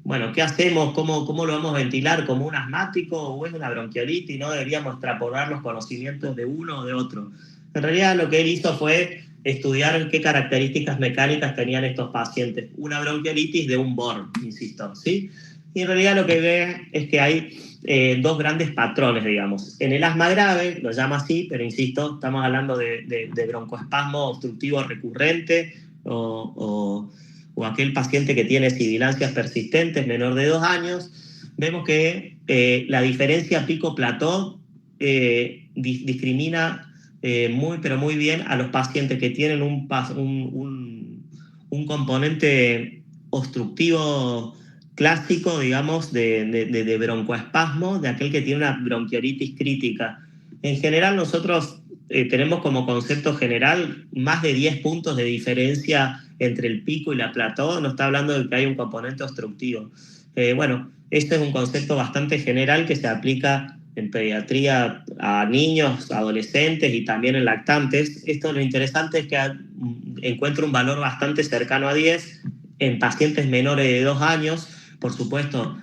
Bueno, ¿qué hacemos? ¿Cómo lo vamos a ventilar? ¿Como un asmático o es una bronquiolitis? ¿No deberíamos extrapolar los conocimientos de uno o de otro? En realidad lo que él hizo fue estudiar qué características mecánicas tenían estos pacientes. Una bronquiolitis de un BOR, insisto, ¿sí? Y en realidad lo que ve es que hay dos grandes patrones, digamos. En el asma grave, lo llama así, pero insisto, estamos hablando de broncoespasmo obstructivo recurrente o aquel paciente que tiene sibilancias persistentes menor de 2 años. Vemos que la diferencia pico-plató discrimina pero muy bien a los pacientes que tienen un componente obstructivo clásico, digamos, de broncoespasmo, de aquel que tiene una bronquiolitis crítica. En general, nosotros tenemos como concepto general más de 10 puntos de diferencia entre el pico y la plató. No está hablando de que hay un componente obstructivo. Bueno, este es un concepto bastante general que se aplica en pediatría a niños, adolescentes y también en lactantes. Esto lo interesante es que encuentra un valor bastante cercano a 10 en pacientes menores de 2 años, por supuesto,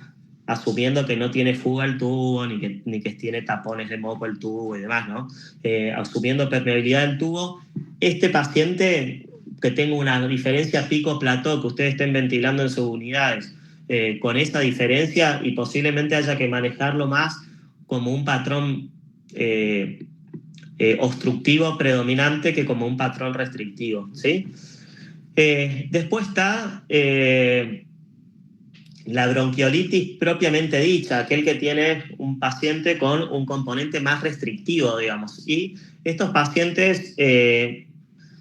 asumiendo que no tiene fuga el tubo, ni que tiene tapones de moco el tubo y demás, ¿no? Asumiendo permeabilidad del tubo, este paciente que tenga una diferencia pico-plató, que ustedes estén ventilando en sus unidades, con esa diferencia, y posiblemente haya que manejarlo más como un patrón obstructivo predominante que como un patrón restrictivo, ¿sí? Después está la bronquiolitis propiamente dicha, aquel que tiene un paciente con un componente más restrictivo, digamos. Y estos pacientes,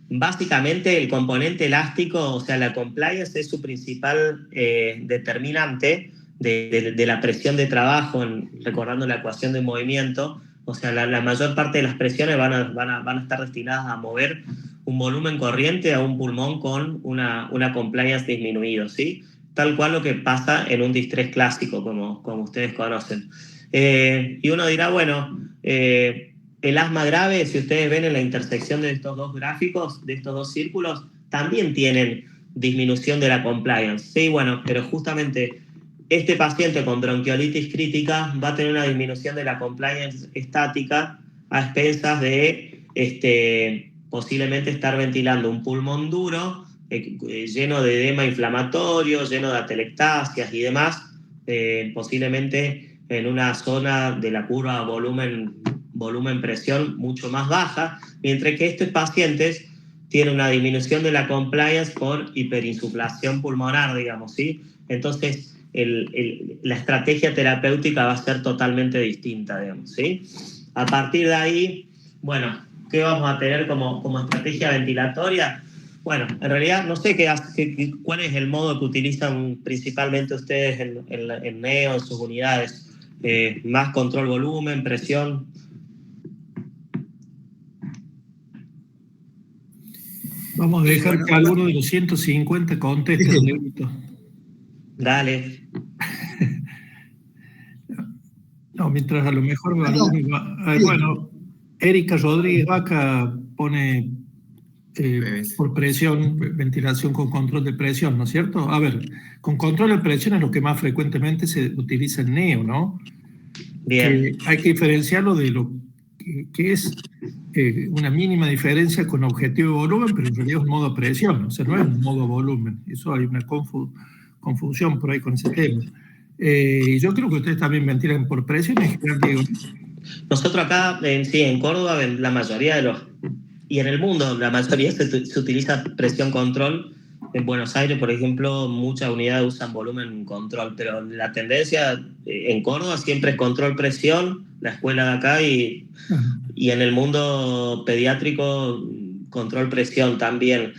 básicamente el componente elástico, o sea, la compliance es su principal determinante de la presión de trabajo, recordando la ecuación de movimiento. O sea, la mayor parte de las presiones van a estar destinadas a mover un volumen corriente a un pulmón con una compliance disminuido, ¿sí? Tal cual lo que pasa en un distrés clásico, como ustedes conocen. Y uno dirá, bueno, el asma grave, si ustedes ven en la intersección de estos dos gráficos, de estos dos círculos, también tienen disminución de la compliance. Sí, bueno, pero justamente este paciente con bronquiolitis crítica va a tener una disminución de la compliance estática a expensas de posiblemente estar ventilando un pulmón duro, lleno de edema inflamatorio, lleno de atelectasias y demás, posiblemente en una zona de la curva volumen-presión mucho más baja, mientras que estos pacientes tienen una disminución de la compliance por hiperinsuflación pulmonar, digamos, ¿sí? Entonces, la estrategia terapéutica va a ser totalmente distinta, digamos, ¿sí? A partir de ahí, bueno, ¿qué vamos a tener como estrategia ventilatoria? Bueno, en realidad no sé cuál es el modo que utilizan principalmente ustedes en NEO, en sus unidades. Más control volumen, presión. Vamos a dejar que alguno de los 150 conteste. Dale. No, mientras a lo mejor bueno, Erika Rodríguez Vaca pone por presión, ventilación con control de presión, ¿no es cierto? A ver, con control de presión es lo que más frecuentemente se utiliza en NEO, ¿no? Bien. Hay que diferenciarlo de lo que es una mínima diferencia con objetivo de volumen, pero en realidad es un modo presión, o sea, no es un modo volumen. Eso hay una confusión por ahí con ese tema. Yo creo que ustedes también ventilan por presión en general, Diego. Nosotros acá, en Córdoba, la mayoría de los... Y en el mundo, la mayoría se utiliza presión control. En Buenos Aires, por ejemplo, muchas unidades usan volumen control, pero la tendencia en Córdoba siempre es control-presión, la escuela de acá, y en el mundo pediátrico, control-presión también.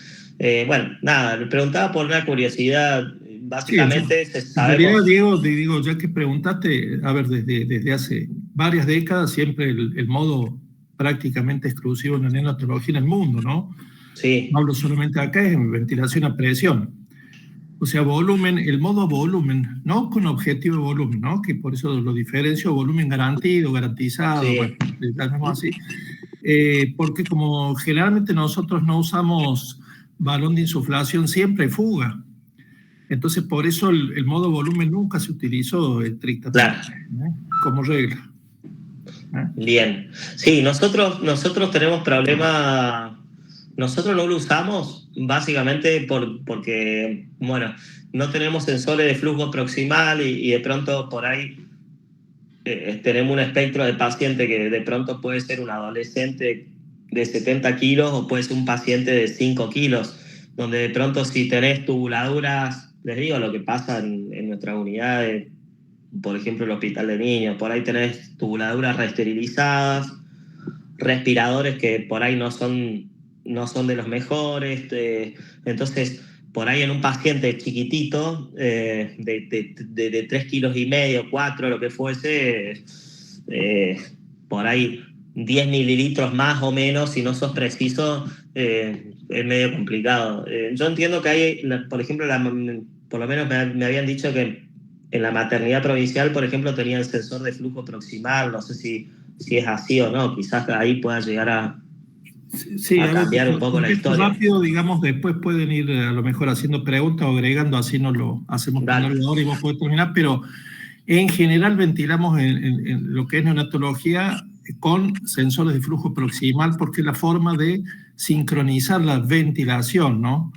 Bueno, nada, me preguntaba por una curiosidad. Básicamente, sí, en realidad, Diego, ya que preguntaste, a ver, desde hace varias décadas, siempre el modo prácticamente exclusivo en la neonatología en el mundo, ¿no? Sí. No hablo solamente acá, es en ventilación a presión. O sea, volumen, el modo volumen, no con objetivo de volumen, ¿no? Que por eso lo diferencio, volumen garantizado, Sí. Bueno, llamemos así. Porque como generalmente nosotros no usamos balón de insuflación, siempre hay fuga. Entonces, por eso el modo volumen nunca se utilizó estrictamente, claro, como regla. Bien. Sí, nosotros tenemos problema. Nosotros no lo usamos básicamente porque, bueno, no tenemos sensores de flujo proximal y de pronto por ahí tenemos un espectro de paciente que de pronto puede ser un adolescente de 70 kilos o puede ser un paciente de 5 kilos, donde de pronto si tenés tubuladuras, les digo lo que pasa en nuestras unidades, por ejemplo el hospital de niños, por ahí tenés tubuladuras reesterilizadas, respiradores que por ahí no son de los mejores, entonces por ahí en un paciente chiquitito de 3 kilos y medio, 4, lo que fuese, por ahí 10 mililitros más o menos, si no sos preciso, es medio complicado. Yo entiendo que hay, por ejemplo, por lo menos me habían dicho que en la maternidad provincial, por ejemplo, tenían sensor de flujo proximal, no sé si es así o no, quizás ahí pueda llegar a cambiar un poco la historia. Rápido, digamos, después pueden ir a lo mejor haciendo preguntas o agregando, así no lo hacemos con ahora y vos podés terminar, pero en general ventilamos en lo que es neonatología con sensores de flujo proximal porque es la forma de sincronizar la ventilación, ¿no?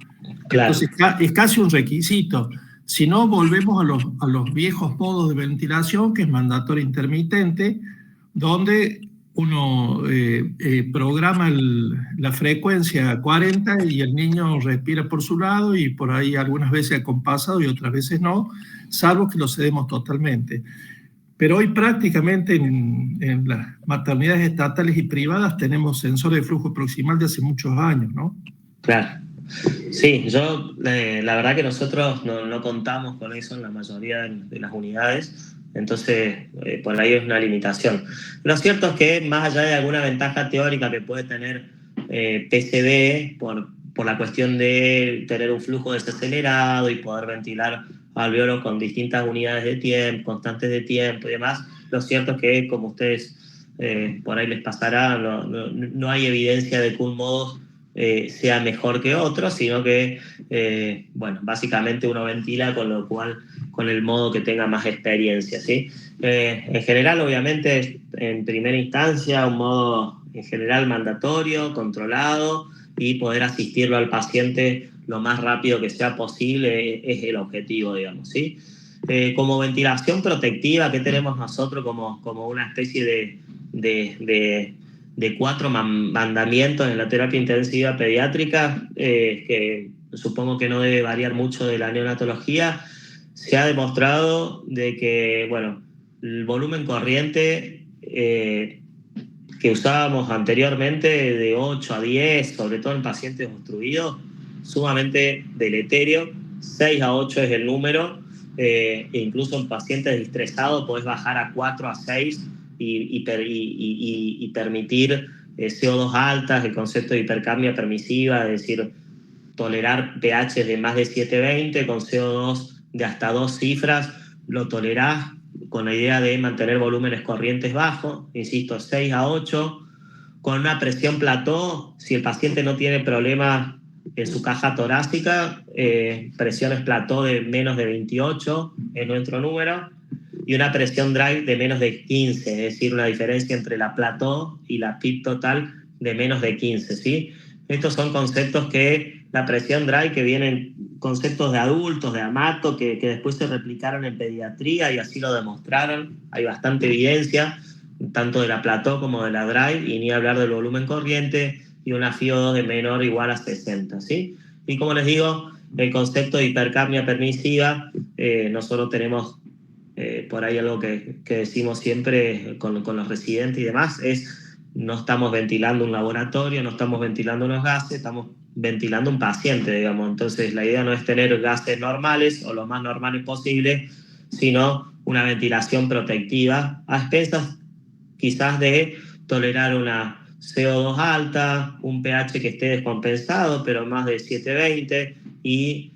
Claro. Entonces es casi un requisito. Si no, volvemos a los viejos modos de ventilación, que es mandatorio intermitente, donde uno programa la frecuencia a 40 y el niño respira por su lado y por ahí algunas veces acompasado y otras veces no, salvo que lo cedemos totalmente. Pero hoy prácticamente en las maternidades estatales y privadas tenemos sensores de flujo proximal de hace muchos años, ¿no? Claro. Sí, la verdad que nosotros no contamos con eso en la mayoría de las unidades, entonces por ahí es una limitación. Lo cierto es que más allá de alguna ventaja teórica que puede tener PCB por la cuestión de tener un flujo desacelerado y poder ventilar alveolos con distintas unidades de tiempo, constantes de tiempo y demás, lo cierto es que como ustedes por ahí les pasará, no hay evidencia de que un modo sea mejor que otro, sino que, bueno, básicamente uno ventila con el modo que tenga más experiencia, ¿sí? En general, obviamente, en primera instancia, un modo en general mandatorio, controlado, y poder asistirlo al paciente lo más rápido que sea posible es el objetivo, digamos, ¿sí? Como ventilación protectiva, ¿qué tenemos nosotros como una especie de 4 mandamientos en la terapia intensiva pediátrica, que supongo que no debe variar mucho de la neonatología? Se ha demostrado de que, bueno, el volumen corriente que usábamos anteriormente de 8 a 10, sobre todo en pacientes obstruidos, sumamente deleterio. 6 a 8 es el número, e incluso en pacientes distresados podés bajar a 4 a 6 y permitir CO2 altas, el concepto de hipercambia permisiva, es decir, tolerar pH de más de 720 con CO2 de hasta 2 cifras, lo tolerás con la idea de mantener volúmenes corrientes bajos, insisto, 6 a 8, con una presión plató, si el paciente no tiene problemas en su caja torácica, presiones plató de menos de 28 es nuestro número, y una presión drive de menos de 15, es decir, una diferencia entre la plató y la PIP total de menos de 15, ¿sí? Estos son conceptos que la presión drive, que vienen conceptos de adultos, de Amato, que después se replicaron en pediatría y así lo demostraron. Hay bastante evidencia, tanto de la plató como de la drive, y ni hablar del volumen corriente y una FiO2 de menor o igual a 60, ¿sí? Y como les digo, el concepto de hipercapnia permisiva, nosotros tenemos por ahí algo que decimos siempre con los residentes y demás, es no estamos ventilando un laboratorio, no estamos ventilando unos gases, estamos ventilando un paciente, digamos. Entonces la idea no es tener gases normales o lo más normales posible, sino una ventilación protectiva a expensas quizás de tolerar una CO2 alta, un pH que esté descompensado, pero más de 720, y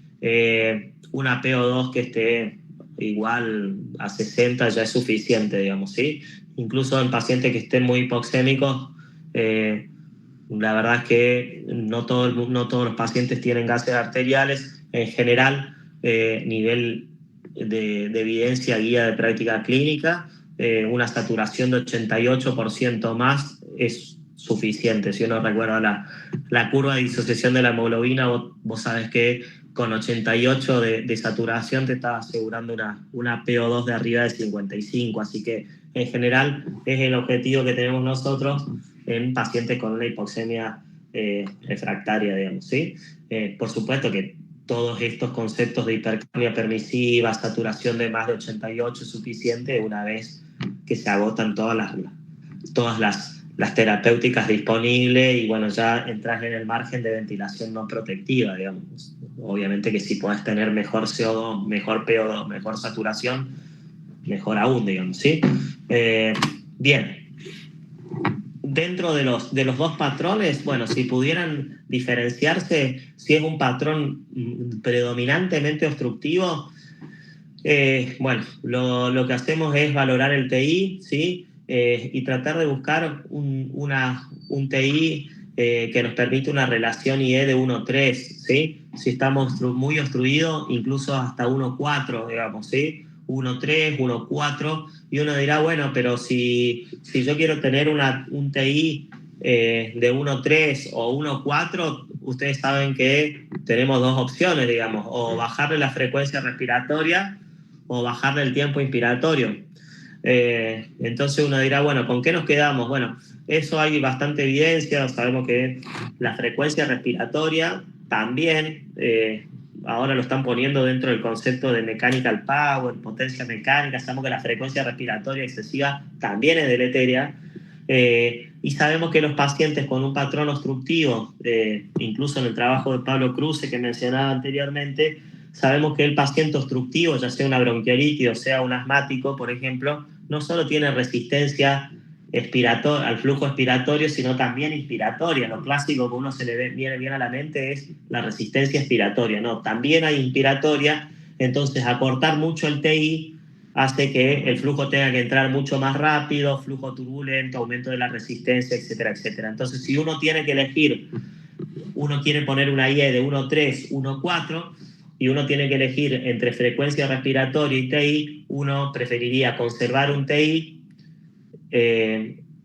una PO2 que esté igual a 60 ya es suficiente, digamos, ¿sí? Incluso en pacientes que estén muy hipoxémicos, la verdad es que no todos los pacientes tienen gases arteriales. En general, nivel de evidencia guía de práctica clínica, una saturación de 88% más es suficiente. Si uno recuerda la curva de disociación de la hemoglobina, vos sabés que con 88 de saturación te está asegurando una PO2 de arriba de 55, así que en general es el objetivo que tenemos nosotros en pacientes con una hipoxemia refractaria, digamos, ¿sí? Por supuesto que todos estos conceptos de hipercapnia permisiva, saturación de más de 88 es suficiente una vez que se agotan todas las terapéuticas disponibles y bueno, ya entras en el margen de ventilación no protectiva, digamos. Obviamente que si podés tener mejor CO2, mejor PO2, mejor saturación, mejor aún, digamos, ¿sí? Bien. Dentro de los dos patrones, bueno, si pudieran diferenciarse, si es un patrón predominantemente obstructivo, bueno, lo que hacemos es valorar el TI, ¿sí? Y tratar de buscar un TI que nos permite una relación IE de 1,3, ¿sí? Si estamos muy obstruidos, incluso hasta 1,4, digamos, ¿sí? 1,3, 1,4, y uno dirá, bueno, pero si yo quiero tener un TI de 1,3 o 1,4, ustedes saben que tenemos dos opciones, digamos, o bajarle la frecuencia respiratoria o bajarle el tiempo inspiratorio. Entonces uno dirá, bueno, ¿con qué nos quedamos? Bueno, eso hay bastante evidencia, sabemos que la frecuencia respiratoria también, ahora lo están poniendo dentro del concepto de mechanical power, potencia mecánica, sabemos que la frecuencia respiratoria excesiva también es deleteria, y sabemos que los pacientes con un patrón obstructivo, incluso en el trabajo de Pablo Cruce que mencionaba anteriormente, sabemos que el paciente obstructivo, ya sea una bronquiolitis o sea un asmático, por ejemplo, no solo tiene resistencia al flujo expiratorio, sino también inspiratoria. Lo clásico que uno se le viene bien a la mente es la resistencia expiratoria. No, también hay inspiratoria, entonces acortar mucho el TI hace que el flujo tenga que entrar mucho más rápido, flujo turbulento, aumento de la resistencia, etcétera, etcétera. Entonces, si uno tiene que elegir, uno quiere poner una IE de 1,3, 1,4, y uno tiene que elegir entre frecuencia respiratoria y TI, uno preferiría conservar un TI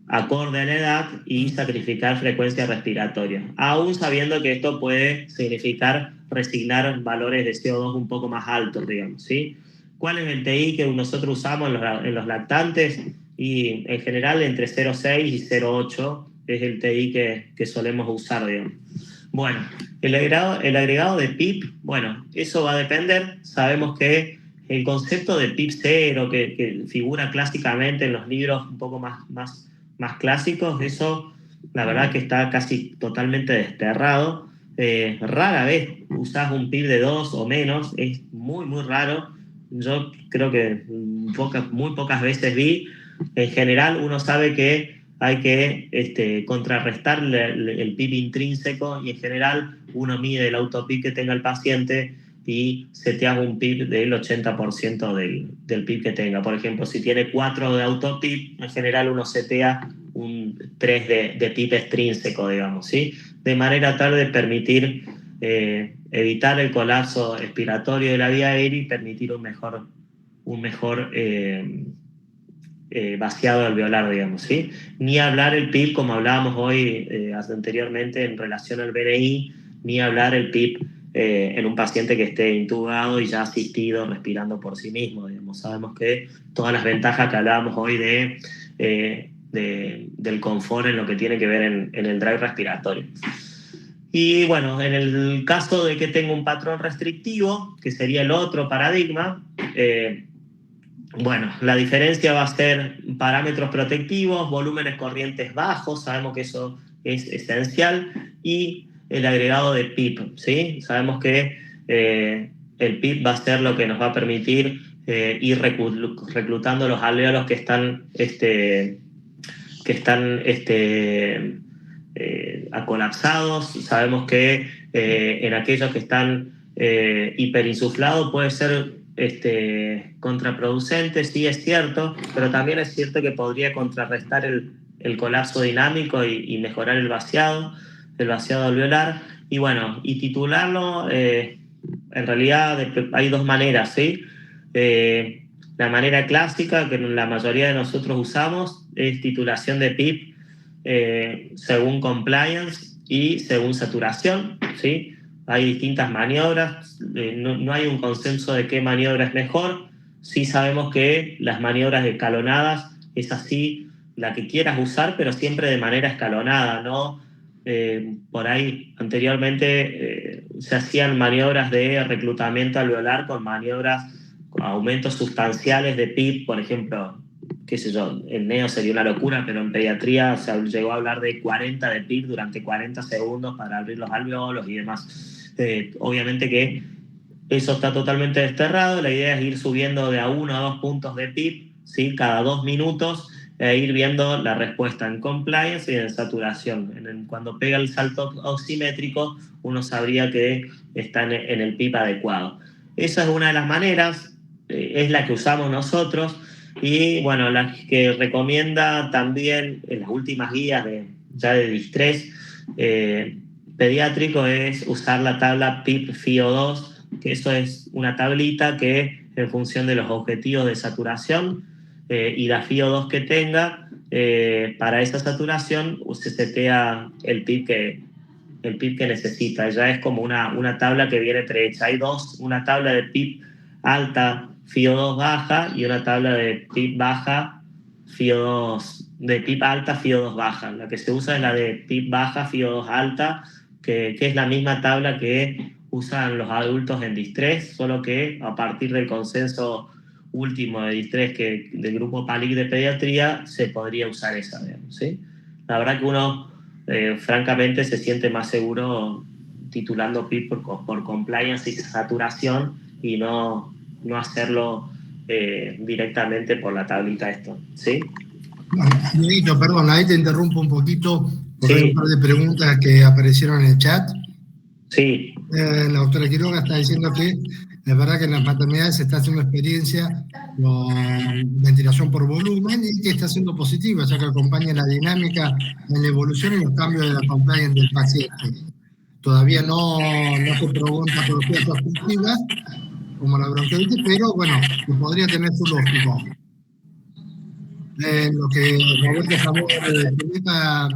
acorde a la edad y sacrificar frecuencia respiratoria, aún sabiendo que esto puede significar resignar valores de CO2 un poco más altos, digamos, ¿sí? ¿Cuál es el TI que nosotros usamos en los lactantes? Y en general entre 0,6 y 0,8 es el TI que solemos usar, digamos. Bueno, el agregado de PIP, bueno, eso va a depender. Sabemos que el concepto de PIP 0, que figura clásicamente en los libros un poco más clásicos, eso la verdad que está casi totalmente desterrado. Rara vez usás un PIP de 2 o menos, es muy, muy raro. Yo creo que muy pocas veces vi. En general uno sabe que hay que contrarrestar el PIB intrínseco y en general uno mide el autoPIB que tenga el paciente y setea un PIB del 80% del PIB que tenga. Por ejemplo, si tiene 4 de autoPIB, en general uno setea un 3 de PIB extrínseco, digamos, ¿sí? De manera tal de permitir evitar el colapso expiratorio de la vía aérea y permitir un mejor vaciado alveolar, digamos, ¿sí? Ni hablar el PIB, como hablábamos hoy anteriormente en relación al BNI, ni hablar el PIB en un paciente que esté intubado y ya asistido, respirando por sí mismo, digamos. Sabemos que todas las ventajas que hablábamos hoy del confort en lo que tiene que ver en el drive respiratorio. Y bueno, en el caso de que tenga un patrón restrictivo, que sería el otro paradigma, bueno, la diferencia va a ser parámetros protectivos, volúmenes corrientes bajos, sabemos que eso es esencial, y el agregado de PIP, ¿sí? Sabemos que el PIP va a ser lo que nos va a permitir ir reclutando los alvéolos que están acolapsados. Sabemos que en aquellos que están hiperinsuflados puede ser contraproducente, sí es cierto, pero también es cierto que podría contrarrestar el colapso dinámico y mejorar el vaciado alveolar. Y bueno, y titularlo en realidad hay dos maneras, ¿sí? La manera clásica, que la mayoría de nosotros usamos, es titulación de PIP según compliance y según saturación, ¿sí? Hay distintas maniobras, no hay un consenso de qué maniobra es mejor. Sí sabemos que las maniobras escalonadas es así, la que quieras usar, pero siempre de manera escalonada, ¿no? Por ahí anteriormente se hacían maniobras de reclutamiento alveolar con maniobras, con aumentos sustanciales de PIP, por ejemplo, qué sé yo, en neo sería una locura, pero en pediatría se llegó a hablar de 40 de PIP durante 40 segundos para abrir los alveolos y demás. Obviamente que eso está totalmente desterrado. La idea es ir subiendo de a 1 a 2 puntos de PIP, ¿sí? Cada 2 minutos, e ir viendo la respuesta en compliance y en saturación. Cuando pega el salto oximétrico, uno sabría que está en el PIP adecuado. Esa es una de las maneras, es la que usamos nosotros, y bueno, la que recomienda también en las últimas guías ya de distrés pediátrico es usar la tabla PIP-FIO2, que eso es una tablita que en función de los objetivos de saturación y la FIO2 que tenga, para esa saturación se setea el PIP que necesita. Ya es como una tabla que viene prehecha. Hay dos, una tabla de PIP alta, FIO2 baja, y una tabla de PIP baja, FIO2, de PIP alta, FIO2 baja. La que se usa es la de PIP baja, FIO2 alta, que es la misma tabla que usan los adultos en distrés, solo que a partir del consenso último de distrés del grupo PALIC de pediatría se podría usar esa, digamos, ¿sí? La verdad que uno francamente se siente más seguro titulando PIP por compliance y saturación y no hacerlo directamente por la tablita esto, ¿sí? Dieguito, perdón, ahí te interrumpo un poquito porque Sí. hay un par de preguntas que aparecieron en el chat. Sí. La doctora Quiroga está diciendo que es verdad que en las maternidades se está haciendo experiencia con ventilación por volumen y que está siendo positiva, ya que acompaña la dinámica en la evolución y los cambios de la compliance del paciente. Todavía no se probó en patologías obstructivas, como la bronquiolitis, pero bueno, que podría tener su lógica. Lo que Roberto Zamora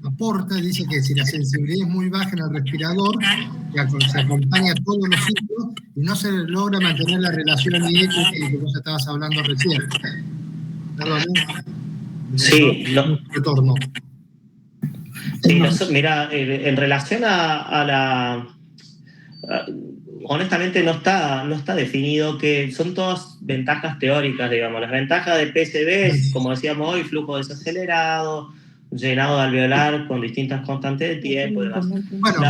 aporta, dice que si la sensibilidad es muy baja en el respirador, que se acompaña todos los ciclos y no se logra mantener la relación IE que vos estabas hablando recién. Perdón, sí, retorno. Sí, mira, en relación a la... honestamente no está definido, que son todas ventajas teóricas, digamos. Las ventajas de PSB es, como decíamos hoy, flujo desacelerado, llenado de alveolar con distintas constantes de tiempo y demás. Bueno,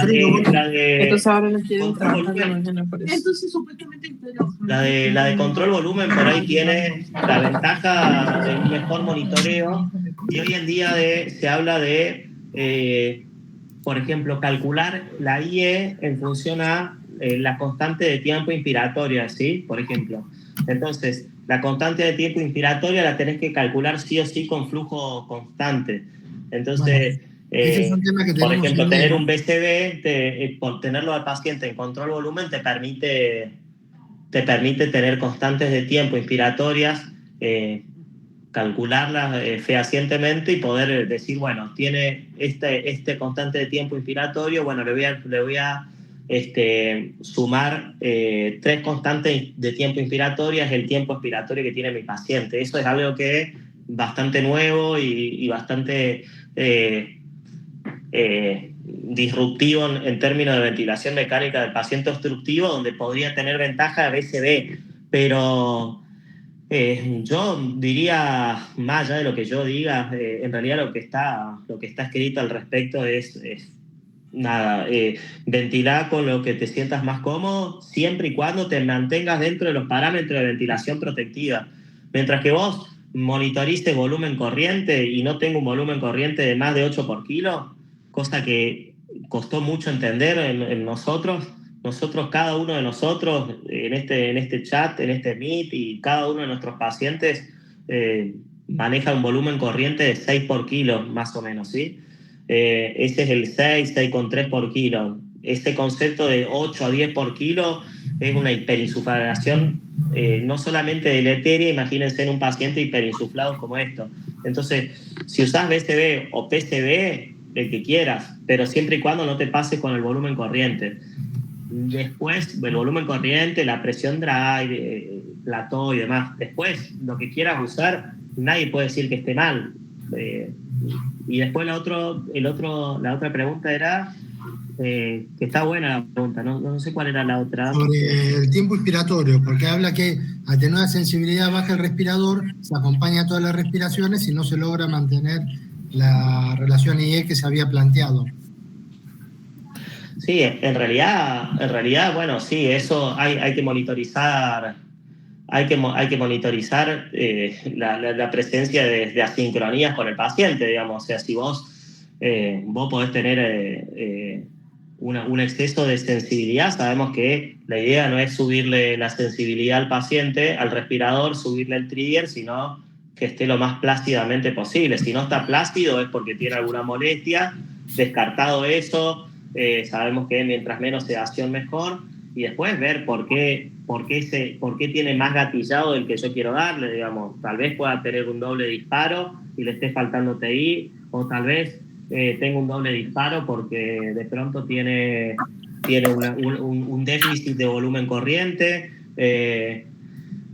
entonces ahora no quieren trabajar la mañana por eso. Entonces supuestamente la de control volumen por ahí tiene la ventaja de un mejor monitoreo, y hoy en día se habla de por ejemplo, calcular la IE en función a la constante de tiempo inspiratoria, ¿sí? Por ejemplo. Entonces, la constante de tiempo inspiratoria la tenés que calcular sí o sí con flujo constante. Entonces, por ejemplo, tener un BCB, por tenerlo al paciente en control volumen, te permite tener constantes de tiempo inspiratorias, calcularlas fehacientemente y poder decir, bueno, tiene este constante de tiempo inspiratorio, bueno, le voy a sumar 3 constantes de tiempo inspiratorio, es el tiempo expiratorio que tiene mi paciente. Eso es algo que es bastante nuevo y bastante disruptivo en términos de ventilación mecánica del paciente obstructivo, donde podría tener ventaja de BCB, pero yo diría, más allá de lo que yo diga, en realidad lo que está escrito al respecto es nada, ventilar con lo que te sientas más cómodo, siempre y cuando te mantengas dentro de los parámetros de ventilación protectiva. Mientras que vos monitorices volumen corriente y no tengo un volumen corriente de más de 8 por kilo, cosa que costó mucho entender en nosotros, cada uno de nosotros, en este chat, en este Meet, y cada uno de nuestros pacientes maneja un volumen corriente de 6 por kilo, más o menos, ¿sí? Ese es el 6,3 por kilo. este concepto de 8 a 10 por kilo es una hiperinsuflación no solamente deleteria, imagínense en un paciente hiperinsuflado como esto. Entonces, si usás BCB o PCB, el que quieras, pero siempre y cuando no te pases con el volumen corriente. Después, el volumen corriente, la presión dry, plató y demás. Después, lo que quieras usar, nadie puede decir que esté mal. Y después la otra pregunta era, que está buena la pregunta, no sé cuál era la otra. Sobre el tiempo inspiratorio, porque habla que al tener una sensibilidad baja el respirador, se acompaña a todas las respiraciones y no se logra mantener la relación IE que se había planteado. Sí, en realidad, bueno, sí, eso hay que monitorizar. Hay que monitorizar la presencia de asincronías con el paciente, digamos. O sea, si vos podés tener un exceso de sensibilidad, sabemos que la idea no es subirle la sensibilidad al paciente, al respirador, subirle el trigger, sino que esté lo más plácidamente posible. Si no está plácido es porque tiene alguna molestia. Descartado eso, sabemos que mientras menos sedación mejor, y después ver por qué tiene más gatillado del que yo quiero darle, digamos. Tal vez pueda tener un doble disparo y le esté faltando TI, o tal vez tenga un doble disparo porque de pronto tiene un déficit de volumen corriente,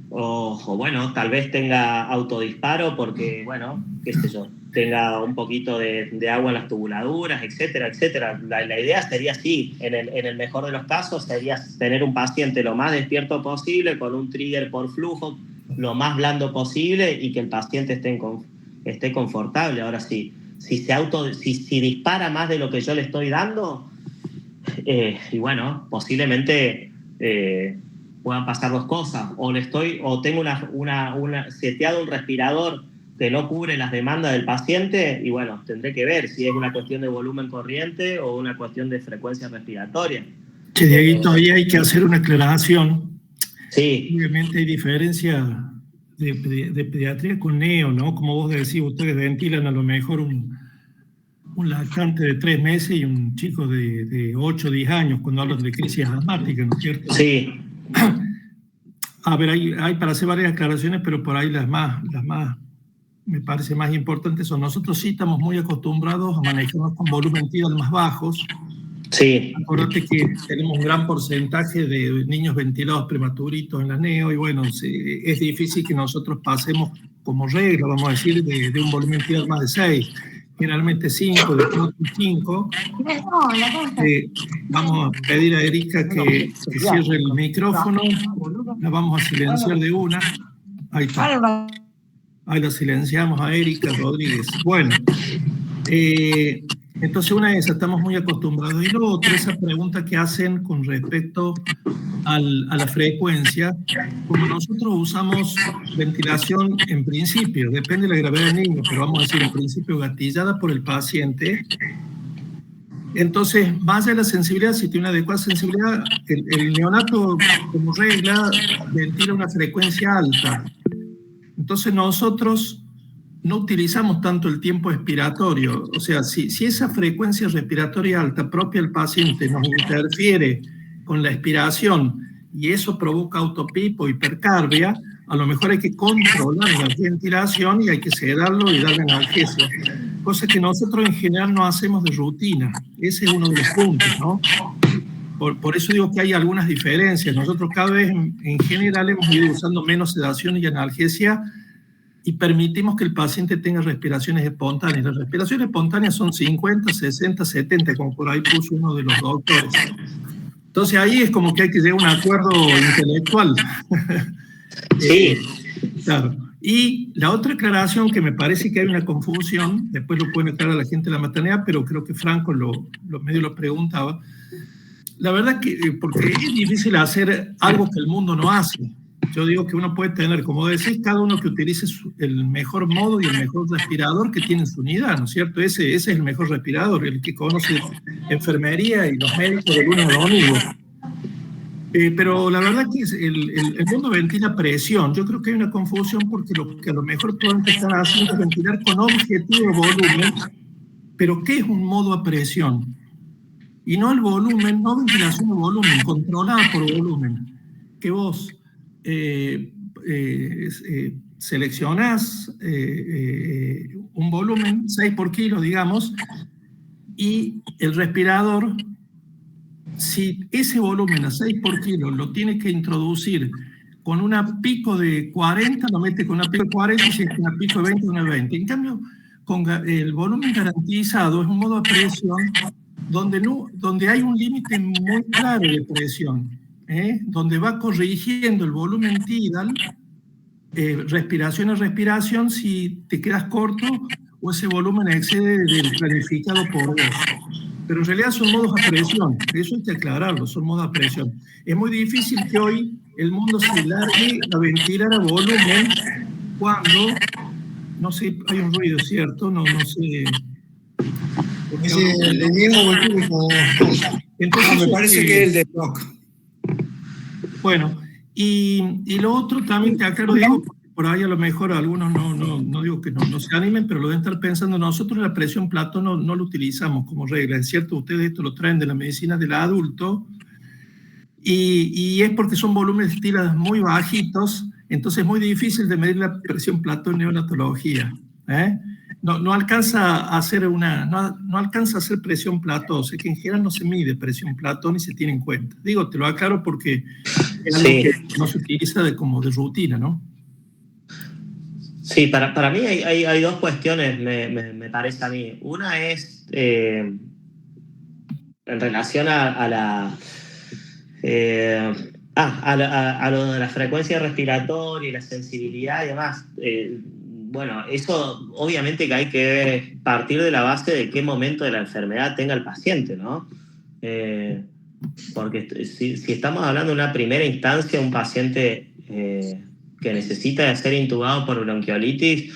o bueno, tal vez tenga autodisparo porque, bueno, qué sé yo, tenga un poquito de agua en las tubuladuras, etcétera, etcétera. La idea sería así, en el mejor de los casos, sería tener un paciente lo más despierto posible, con un trigger por flujo lo más blando posible y que el paciente esté confortable. Ahora sí, si dispara más de lo que yo le estoy dando, y bueno, posiblemente puedan pasar dos cosas, o tengo seteado un respirador que no cubre las demandas del paciente, y bueno, tendré que ver si es una cuestión de volumen corriente o una cuestión de frecuencia respiratoria. Che, Dieguito, ahí hay que hacer una aclaración. Sí. Obviamente hay diferencia de pediatría con neo, ¿no? Como vos decís, ustedes ventilan a lo mejor un lactante de 3 meses y un chico de 8 o 10 años cuando hablan de crisis asmática, ¿no es cierto? Sí. A ver, hay para hacer varias aclaraciones, pero por ahí las más me parece más importantes son, nosotros sí estamos muy acostumbrados a manejarnos con volumen tidal más bajos. Sí. Acuérdate que tenemos un gran porcentaje de niños ventilados prematuritos en la neo, y bueno, es difícil que nosotros pasemos como regla, vamos a decir, de un volumen tidal más de 6, generalmente 5, de 4 y 5. Vamos a pedir a Erika que cierre el micrófono, la vamos a silenciar de una. Ahí está. Ahí la silenciamos a Erika Rodríguez. Bueno, entonces una de esas, estamos muy acostumbrados. Y lo otro, esa pregunta que hacen con respecto a la frecuencia, como nosotros usamos ventilación en principio, depende de la gravedad del niño, pero vamos a decir en principio gatillada por el paciente. Entonces, más allá de la sensibilidad, si tiene una adecuada sensibilidad, el neonato como regla ventila una frecuencia alta. Entonces nosotros no utilizamos tanto el tiempo expiratorio. O sea, si esa frecuencia respiratoria alta propia del paciente nos interfiere con la expiración y eso provoca autopip o hipercarbia, a lo mejor hay que controlar la ventilación y hay que sedarlo y darle analgesia. Cosa que nosotros en general no hacemos de rutina. Ese es uno de los puntos, ¿no? Por eso digo que hay algunas diferencias. Nosotros cada vez en general hemos ido usando menos sedación y analgesia y permitimos que el paciente tenga respiraciones espontáneas. Las respiraciones espontáneas son 50, 60, 70, como por ahí puso uno de los doctores. Entonces ahí es como que hay que llegar a un acuerdo intelectual. Sí. Claro. Y la otra aclaración, que me parece que hay una confusión, después lo pueden aclarar a la gente de la maternidad, pero creo que Franco medio lo preguntaba. La verdad que, porque es difícil hacer algo que el mundo no hace. Yo digo que uno puede tener, como decís, cada uno que utilice el mejor modo y el mejor respirador que tiene en su unidad, ¿no es cierto? Ese es el mejor respirador, el que conoce enfermería y los médicos de lunes a domingo. Pero la verdad que el mundo ventila presión. Yo creo que hay una confusión porque lo que a lo mejor pueden estar haciendo es ventilar con objetivo de volumen, pero ¿qué es un modo a presión? y no el volumen, no ventilación de volumen, controlada por volumen, que vos seleccionás un volumen 6 por kilo, digamos, y el respirador, si ese volumen a 6 por kilo lo tiene que introducir con una pico de 40, lo mete con una pico de 40, y si es una pico de 20, una de 20. En cambio, con el volumen garantizado es un modo de presión donde hay un límite muy claro de presión, donde va corrigiendo el volumen tidal, respiración a respiración, si te quedas corto o ese volumen excede del planificado por vos. Pero en realidad son modos a presión, eso hay que aclararlo, son modos a presión. Es muy difícil que hoy el mundo se largue a ventilar a volumen cuando, no sé, hay un ruido, ¿cierto? No sé. Entonces, me parece que es el de stock. Bueno, y lo otro también te aclaro, digo, por ahí a lo mejor algunos no digo que no se animen, pero lo deben estar pensando. Nosotros la presión plató no lo utilizamos como regla, es cierto, ustedes esto lo traen de la medicina del adulto, y es porque son volúmenes de tiras muy bajitos, entonces es muy difícil de medir la presión plató en neonatología. No alcanza a hacer no alcanza a hacer presión plató, o sea que en general no se mide presión plató ni se tiene en cuenta. Digo, te lo aclaro porque es algo que no se utiliza como de rutina, ¿no? Sí, para mí hay dos cuestiones, me parece a mí. Una es en relación a lo de la frecuencia respiratoria y la sensibilidad y demás. Bueno, eso obviamente que hay que partir de la base de qué momento de la enfermedad tenga el paciente, ¿no? Porque si estamos hablando de una primera instancia, un paciente que necesita ser intubado por bronquiolitis,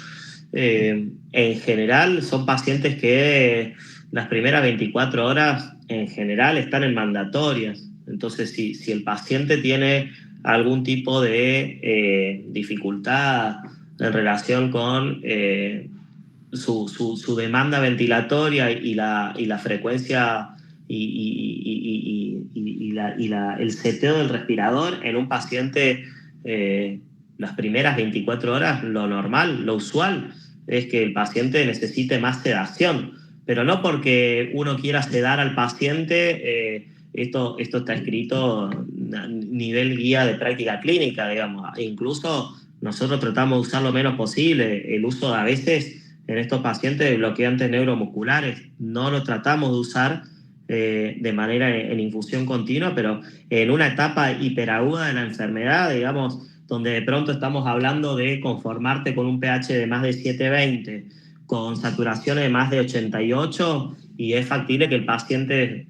en general son pacientes que las primeras 24 horas en general están en mandatorias. Entonces, si el paciente tiene algún tipo de dificultad en relación con su demanda ventilatoria y la frecuencia el seteo del respirador en un paciente las primeras 24 horas, lo normal, lo usual es que el paciente necesite más sedación, pero no porque uno quiera sedar al paciente. Esto está escrito a nivel guía de práctica clínica, digamos. Incluso nosotros tratamos de usar lo menos posible. El uso a veces en estos pacientes de bloqueantes neuromusculares no lo tratamos de usar de manera en infusión continua, pero en una etapa hiperaguda de la enfermedad, digamos, donde de pronto estamos hablando de conformarte con un pH de más de 720, con saturaciones de más de 88, y es factible que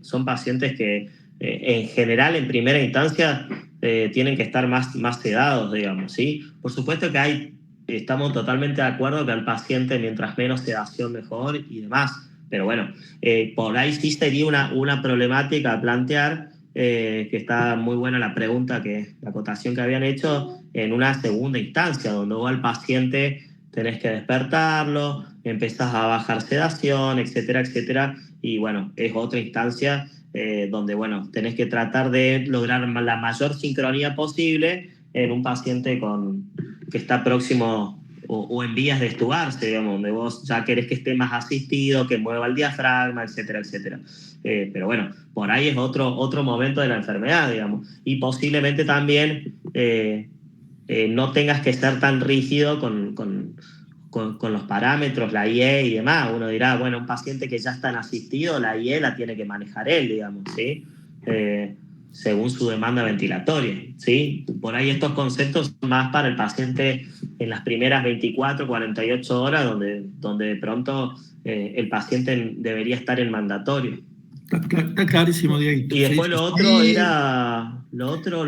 son pacientes que en general en primera instancia tienen que estar más sedados, digamos, ¿sí? Por supuesto que estamos totalmente de acuerdo que al paciente mientras menos sedación mejor y demás, pero bueno, por ahí sí sería una problemática a plantear, que está muy buena la pregunta, la acotación que habían hecho en una segunda instancia, donde vos al paciente tenés que despertarlo, empezás a bajar sedación, etcétera, etcétera, y bueno, es otra instancia donde, bueno, tenés que tratar de lograr la mayor sincronía posible en un paciente que está próximo o en vías de extubarse, digamos, donde vos ya querés que esté más asistido, que mueva el diafragma, etcétera, etcétera. Pero bueno, por ahí es otro momento de la enfermedad, digamos, y posiblemente también no tengas que ser tan rígido con los parámetros, la IE y demás. Uno dirá, bueno, un paciente que ya está en asistido, la IE la tiene que manejar él, digamos, ¿sí? Según su demanda ventilatoria, ¿sí? Por ahí estos conceptos son más para el paciente en las primeras 24, 48 horas, donde de pronto el paciente debería estar en mandatorio. Está clarísimo, Diego. Y después lo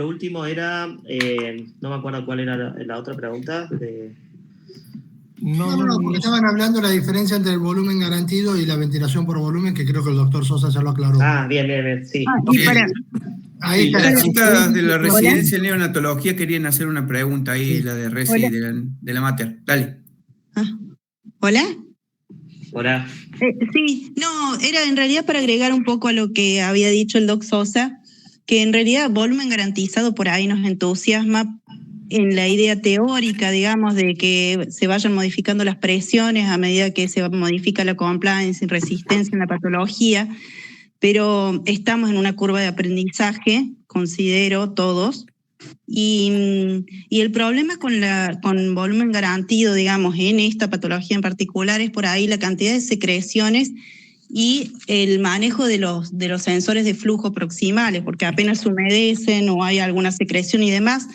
último era, no me acuerdo cuál era la otra pregunta. Porque estaban hablando de la diferencia entre el volumen garantido y la ventilación por volumen, que creo que el doctor Sosa ya lo aclaró. Bien, sí. Ahí está. Las chicas de la residencia en neonatología querían hacer una pregunta ahí, la de Resi, de la Mater. Dale. ¿Hola? Hola. Sí, no, era en realidad para agregar un poco a lo que había dicho el doc Sosa, que en realidad volumen garantizado por ahí nos entusiasma en la idea teórica, digamos, de que se vayan modificando las presiones a medida que se modifica la compliance y resistencia en la patología, pero estamos en una curva de aprendizaje, considero todos, y el problema con volumen garantido, digamos, en esta patología en particular es por ahí la cantidad de secreciones y el manejo de los sensores de flujo proximales, porque apenas se humedecen o hay alguna secreción y demás,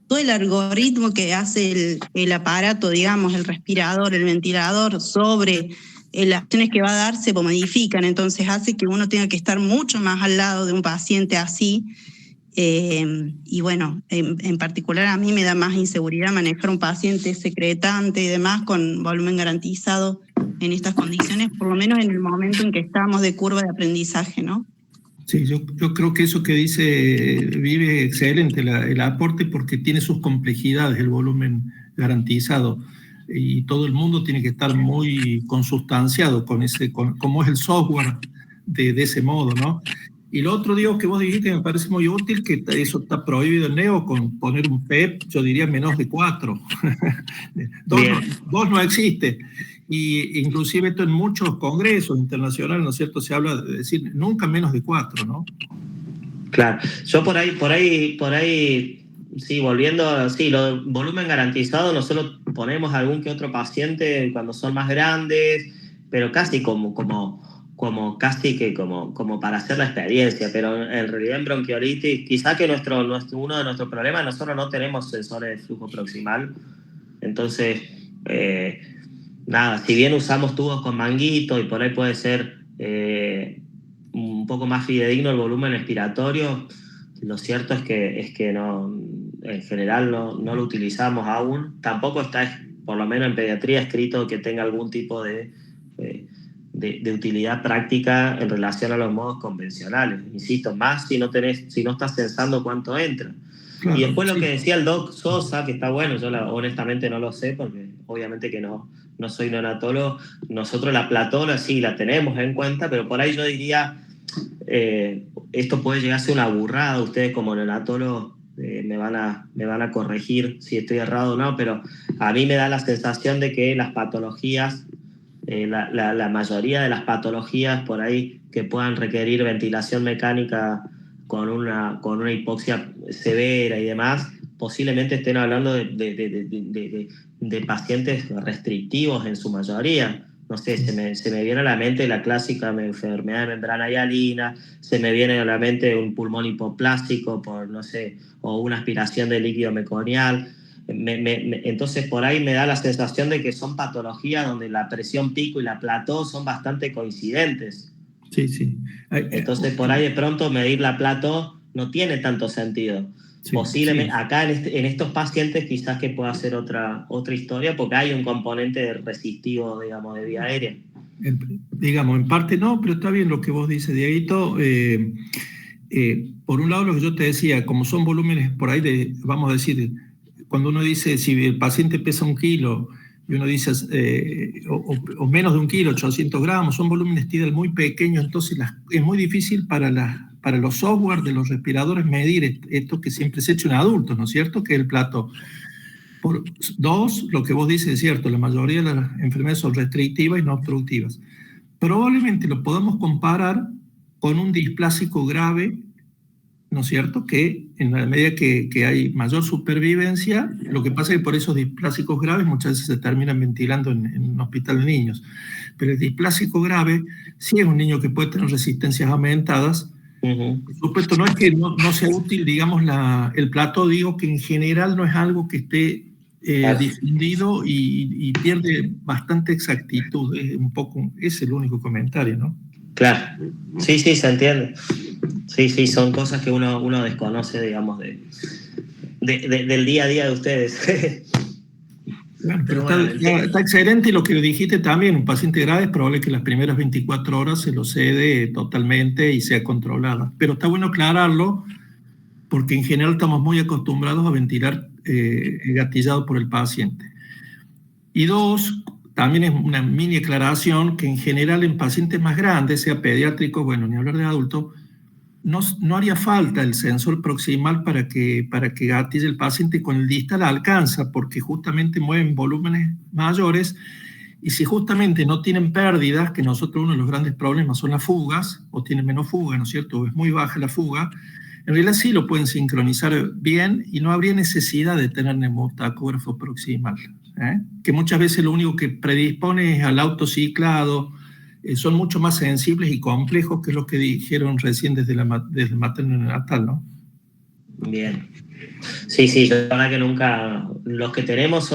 todo el algoritmo que hace el aparato, digamos, el respirador, el ventilador, sobre las acciones que va a dar se modifican, entonces hace que uno tenga que estar mucho más al lado de un paciente así. Y bueno, en particular a mí me da más inseguridad manejar un paciente secretante y demás con volumen garantizado en estas condiciones, por lo menos en el momento en que estamos de curva de aprendizaje, ¿no? Sí, yo creo que eso que dice Vivi es excelente, el aporte, porque tiene sus complejidades el volumen garantizado, y todo el mundo tiene que estar muy consustanciado con cómo es el software de ese modo, ¿no? Y lo otro, digo, que vos dijiste, me parece muy útil, que eso está prohibido en NEO con poner un PEP, yo diría menos de 4. Dos no existe. Y inclusive esto en muchos congresos internacionales, ¿no es cierto?, se habla de decir nunca menos de 4, ¿no? Claro. Yo por ahí, sí, volviendo, sí, lo volumen garantizado, nosotros ponemos algún que otro paciente cuando son más grandes, pero casi como para hacer la experiencia, pero en realidad en bronquiolitis, quizá que uno de nuestros problemas, nosotros no tenemos sensores de flujo proximal, entonces, nada, si bien usamos tubos con manguito y por ahí puede ser un poco más fidedigno el volumen expiratorio, lo cierto es que no, en general no lo utilizamos aún, tampoco está, por lo menos en pediatría, escrito que tenga algún tipo de utilidad práctica en relación a los modos convencionales. Insisto, más si no estás pensando cuánto entra. Claro, y después sí. Lo que decía el doc Sosa, que está bueno, yo honestamente no lo sé, porque obviamente que no soy neonatólogo. Nosotros la platóloga sí la tenemos en cuenta, pero por ahí yo diría, esto puede llegar a ser una burrada. Ustedes como neonatólogos me van a corregir si estoy errado o no, pero a mí me da la sensación de que las patologías, la mayoría de las patologías por ahí que puedan requerir ventilación mecánica con una hipoxia severa y demás, posiblemente estén hablando de pacientes restrictivos en su mayoría. No sé, se me viene a la mente la clásica enfermedad de membrana hialina, se me viene a la mente un pulmón hipoplástico o una aspiración de líquido meconial. Entonces por ahí me da la sensación de que son patologías donde la presión pico y la plató son bastante coincidentes. Sí, sí. Entonces por ahí de pronto medir la plató no tiene tanto sentido. Sí, posiblemente sí. Acá en estos pacientes quizás que pueda ser otra historia, porque hay un componente resistivo, digamos, de vía aérea. Digamos, en parte no, pero está bien lo que vos dices, Dieguito. Por un lado, lo que yo te decía, como son volúmenes por ahí vamos a decir, cuando uno dice, si el paciente pesa 1 kilo y uno dice, o menos de 1 kilo, 800 gramos, son volúmenes tidal muy pequeños, entonces es muy difícil para los software de los respiradores medir esto que siempre se ha hecho en adultos, ¿no es cierto?, que es el plató. Dos, lo que vos dices es cierto, la mayoría de las enfermedades son restrictivas y no obstructivas. Probablemente lo podamos comparar con un displásico grave, ¿no es cierto?, que en la medida que hay mayor supervivencia, lo que pasa es que por esos displásicos graves muchas veces se terminan ventilando en un hospital de niños. Pero el displásico grave sí es un niño que puede tener resistencias aumentadas. Por supuesto, no es que no sea útil, digamos, el plató, digo que en general no es algo que esté difundido y pierde bastante exactitud. Es el único comentario, ¿no? Claro, sí, se entiende. Sí, son cosas que uno desconoce, digamos, del día a día de ustedes. Bueno, pero está excelente, y lo que dijiste también, un paciente grave es probable que las primeras 24 horas se lo cede totalmente y sea controlada. Pero está bueno aclararlo, porque en general estamos muy acostumbrados a ventilar gatillado por el paciente. Y dos, también es una mini aclaración que en general en pacientes más grandes, sea pediátricos, bueno, ni hablar de adultos, no haría falta el sensor proximal para que gatille el paciente, con el distal alcanza, porque justamente mueven volúmenes mayores, y si justamente no tienen pérdidas, que nosotros uno de los grandes problemas son las fugas, o tienen menos fuga, ¿no es cierto?, o es muy baja la fuga, en realidad sí lo pueden sincronizar bien y no habría necesidad de tener neumotacógrafo proximal, que muchas veces lo único que predispone es al autociclado. Son mucho más sensibles y complejos que lo que dijeron recién desde el materno neonatal, ¿no? Bien. Sí, la verdad que nunca, los que tenemos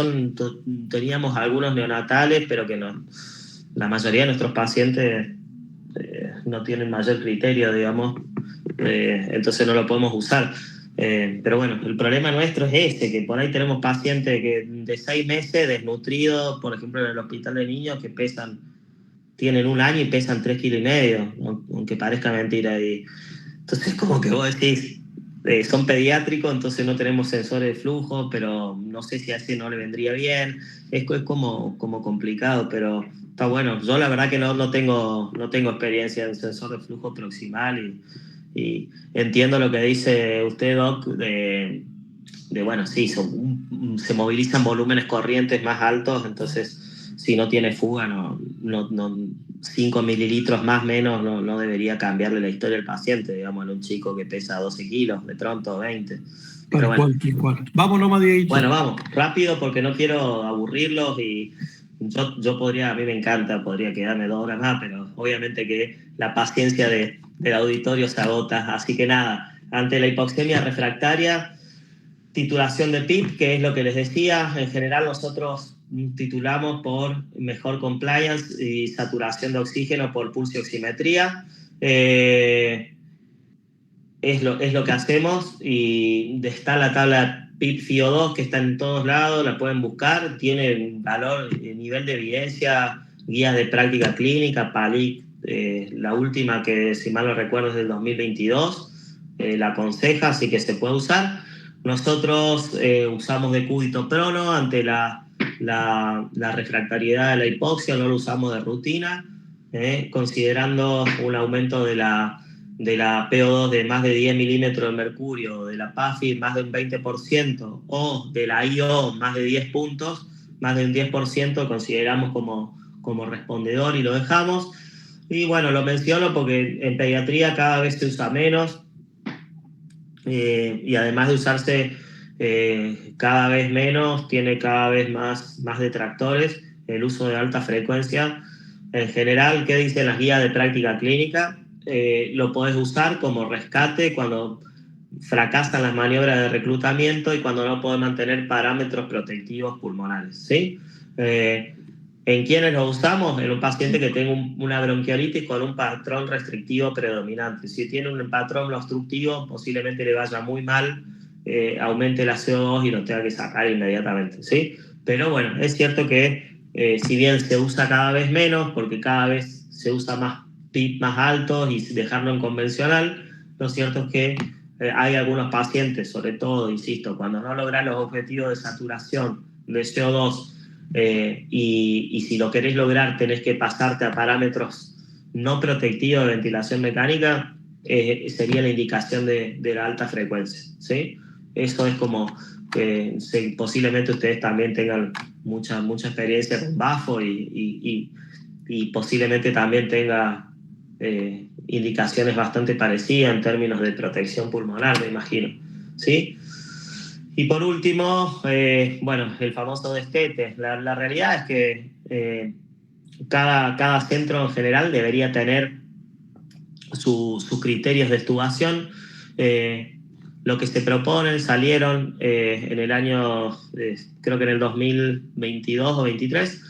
teníamos algunos neonatales, pero que no, la mayoría de nuestros pacientes no tienen mayor criterio, digamos, entonces no lo podemos usar. Pero bueno, el problema nuestro es que por ahí tenemos pacientes que de 6 meses desnutridos, por ejemplo en el hospital de niños, que tienen 1 año y pesan 3,5 kilos, aunque parezca mentira. Y entonces como que vos decís, son pediátricos, entonces no tenemos sensores de flujo, pero no sé si a ese no le vendría bien. Es como complicado, pero está bueno. Yo la verdad que no tengo experiencia en sensor de flujo proximal y entiendo lo que dice usted, Doc, de bueno, sí, se movilizan volúmenes corrientes más altos, entonces si no tiene fuga, 5 mililitros más o menos no debería cambiarle la historia al paciente, digamos, en un chico que pesa 12 kilos, de pronto 20. Pero bueno. Vamos nomás, Dieguito. Bueno, vamos, rápido porque no quiero aburrirlos y yo a mí me encanta, podría quedarme 2 horas más, pero obviamente que la paciencia del auditorio se agota. Así que nada, ante la hipoxemia refractaria, titulación de PIP, que es lo que les decía, en general nosotros titulamos por mejor compliance y saturación de oxígeno por pulsioximetría. Es lo que hacemos, y está la tabla PIP FIO2 que está en todos lados, la pueden buscar, tiene valor, nivel de evidencia, guías de práctica clínica, PALIC, la última que si mal no recuerdo es del 2022, la aconseja, así que se puede usar. Nosotros usamos decúbito prono ante la refractariedad de la hipoxia, no lo usamos de rutina, considerando un aumento de la PO2 de más de 10 milímetros de mercurio, de la PAFI más de un 20%, o de la IO más de 10 puntos, más de un 10%, consideramos como respondedor y lo dejamos. Y bueno, lo menciono porque en pediatría cada vez se usa menos, y además de usarse cada vez menos, tiene cada vez más detractores el uso de alta frecuencia. En general, ¿qué dicen las guías de práctica clínica? Lo podés usar como rescate cuando fracasan las maniobras de reclutamiento y cuando no podés mantener parámetros protectivos pulmonares, ¿sí? ¿En quiénes lo usamos? En un paciente que tenga una bronquiolitis con un patrón restrictivo predominante. Si tiene un patrón obstructivo, posiblemente le vaya muy mal, aumente la CO2 y lo tenga que sacar inmediatamente, ¿sí? Pero bueno, es cierto que si bien se usa cada vez menos, porque cada vez se usa más PIP más altos y dejarlo en convencional, lo cierto es que hay algunos pacientes, sobre todo, insisto, cuando no logran los objetivos de saturación de CO2, y si lo querés lograr tenés que pasarte a parámetros no protectivos de ventilación mecánica, sería la indicación de la alta frecuencia, ¿sí? Eso es como que posiblemente ustedes también tengan mucha experiencia con BAFO y posiblemente también tenga indicaciones bastante parecidas en términos de protección pulmonar, me imagino, ¿sí? Y por último, bueno, el famoso destete. La realidad es que cada centro en general debería tener sus criterios de extubación. Lo que se proponen salieron en el año, creo que en el 2022 o 2023,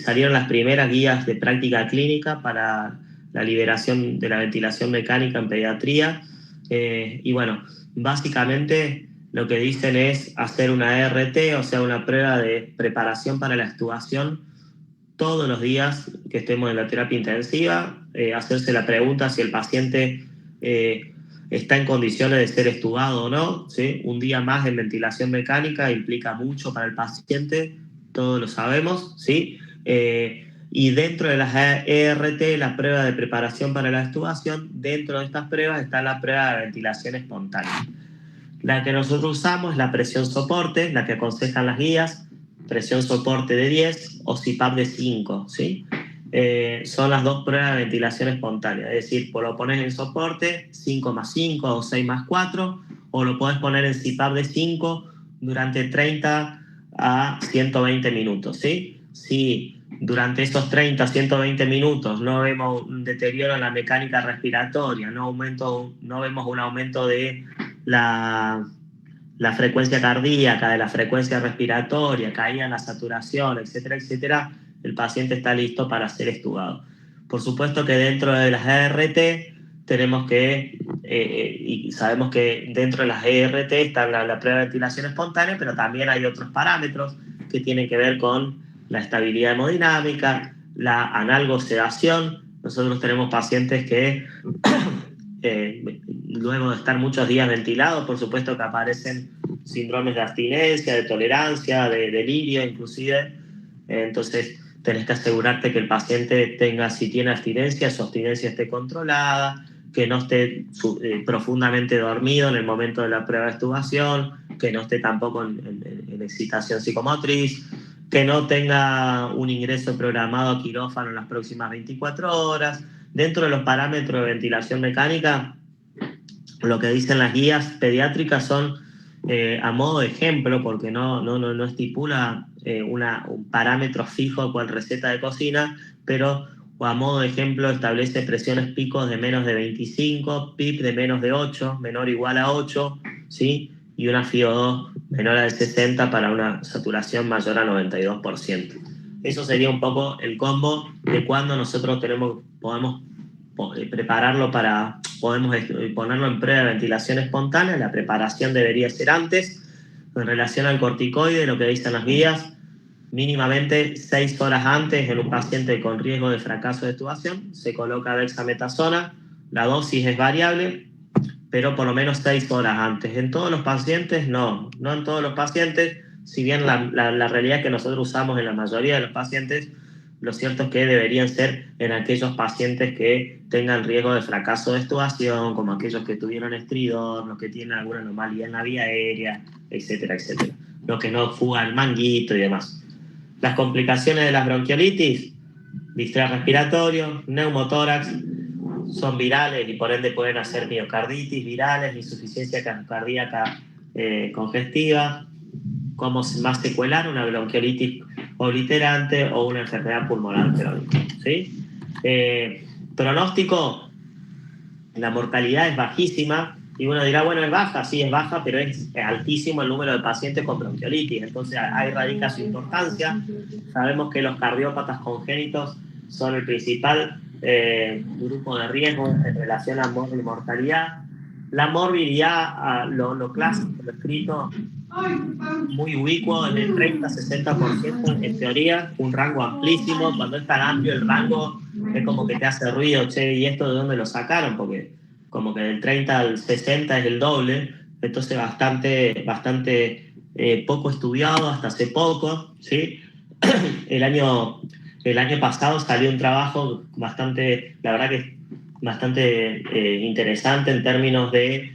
salieron las primeras guías de práctica clínica para la liberación de la ventilación mecánica en pediatría. Y bueno, básicamente lo que dicen es hacer una ERT, o sea, una prueba de preparación para la extubación todos los días que estemos en la terapia intensiva, hacerse la pregunta si el paciente está en condiciones de ser extubado o no, ¿sí? Un día más en ventilación mecánica implica mucho para el paciente, todos lo sabemos, ¿sí? Y dentro de las ERT, la prueba de preparación para la extubación, dentro de estas pruebas está la prueba de ventilación espontánea. La que nosotros usamos es la presión soporte, la que aconsejan las guías, presión soporte de 10 o CPAP de 5, ¿sí? Son las dos pruebas de ventilación espontánea, es decir, lo pones en soporte 5 más 5 o 6 más 4, o lo puedes poner en CPAP de 5 durante 30 a 120 minutos, ¿sí? Si durante esos 30 a 120 minutos no vemos un deterioro en la mecánica respiratoria, no vemos un aumento de la frecuencia cardíaca, de la frecuencia respiratoria, caída en la saturación, etcétera, etcétera, el paciente está listo para ser extubado. Por supuesto que dentro de las ERT tenemos que, y sabemos que dentro de las ERT está la prueba de ventilación espontánea, pero también hay otros parámetros que tienen que ver con la estabilidad hemodinámica, la analgosedación. Nosotros tenemos pacientes que luego de estar muchos días ventilados, por supuesto que aparecen síndromes de abstinencia, de tolerancia, de delirio inclusive. Entonces tenés que asegurarte que el paciente tenga, si tiene abstinencia, su abstinencia esté controlada, que no esté profundamente dormido en el momento de la prueba de extubación, que no esté tampoco en excitación psicomotriz, que no tenga un ingreso programado a quirófano en las próximas 24 horas. Dentro de los parámetros de ventilación mecánica, lo que dicen las guías pediátricas son, a modo de ejemplo, porque no estipula un parámetro fijo cual receta de cocina, pero a modo de ejemplo establece presiones picos de menos de 25, PIP de menos de 8, menor o igual a 8, ¿sí? Y una FiO2 menor al 60 para una saturación mayor a 92%. Eso sería un poco el combo de cuando nosotros podemos prepararlo podemos ponerlo en prueba de ventilación espontánea. La preparación debería ser antes. En relación al corticoide, lo que dicen las guías, mínimamente 6 horas antes en un paciente con riesgo de fracaso de extubación se coloca dexametasona. La dosis es variable, pero por lo menos 6 horas antes. En todos los pacientes, no en todos los pacientes, si bien la realidad que nosotros usamos en la mayoría de los pacientes, lo cierto es que deberían ser en aquellos pacientes que tengan riesgo de fracaso de extubación, como aquellos que tuvieron estridor, los que tienen alguna anomalía en la vía aérea, etcétera, etcétera. Los que no fugan manguito y demás. Las complicaciones de las bronquiolitis, distrés respiratorio, neumotórax, son virales y por ende pueden hacer miocarditis virales, insuficiencia cardíaca congestiva, como más secuelar, una bronquiolitis obliterante o una enfermedad pulmonar crónica, ¿sí? Pronóstico, la mortalidad es bajísima y uno dirá, bueno, es baja, sí es baja, pero es altísimo el número de pacientes con bronquiolitis, entonces ahí radica su importancia. Sabemos que los cardiópatas congénitos son el principal grupo de riesgo en relación a mortalidad. La morbilidad, lo clásico, lo escrito, muy ubicuo, en el 30-60% en teoría, un rango amplísimo. Cuando es tan amplio el rango, es como que te hace ruido, che, ¿y esto de dónde lo sacaron? Porque como que del 30 al 60 es el doble, entonces bastante poco estudiado hasta hace poco, ¿sí? El año pasado salió un trabajo bastante interesante en términos de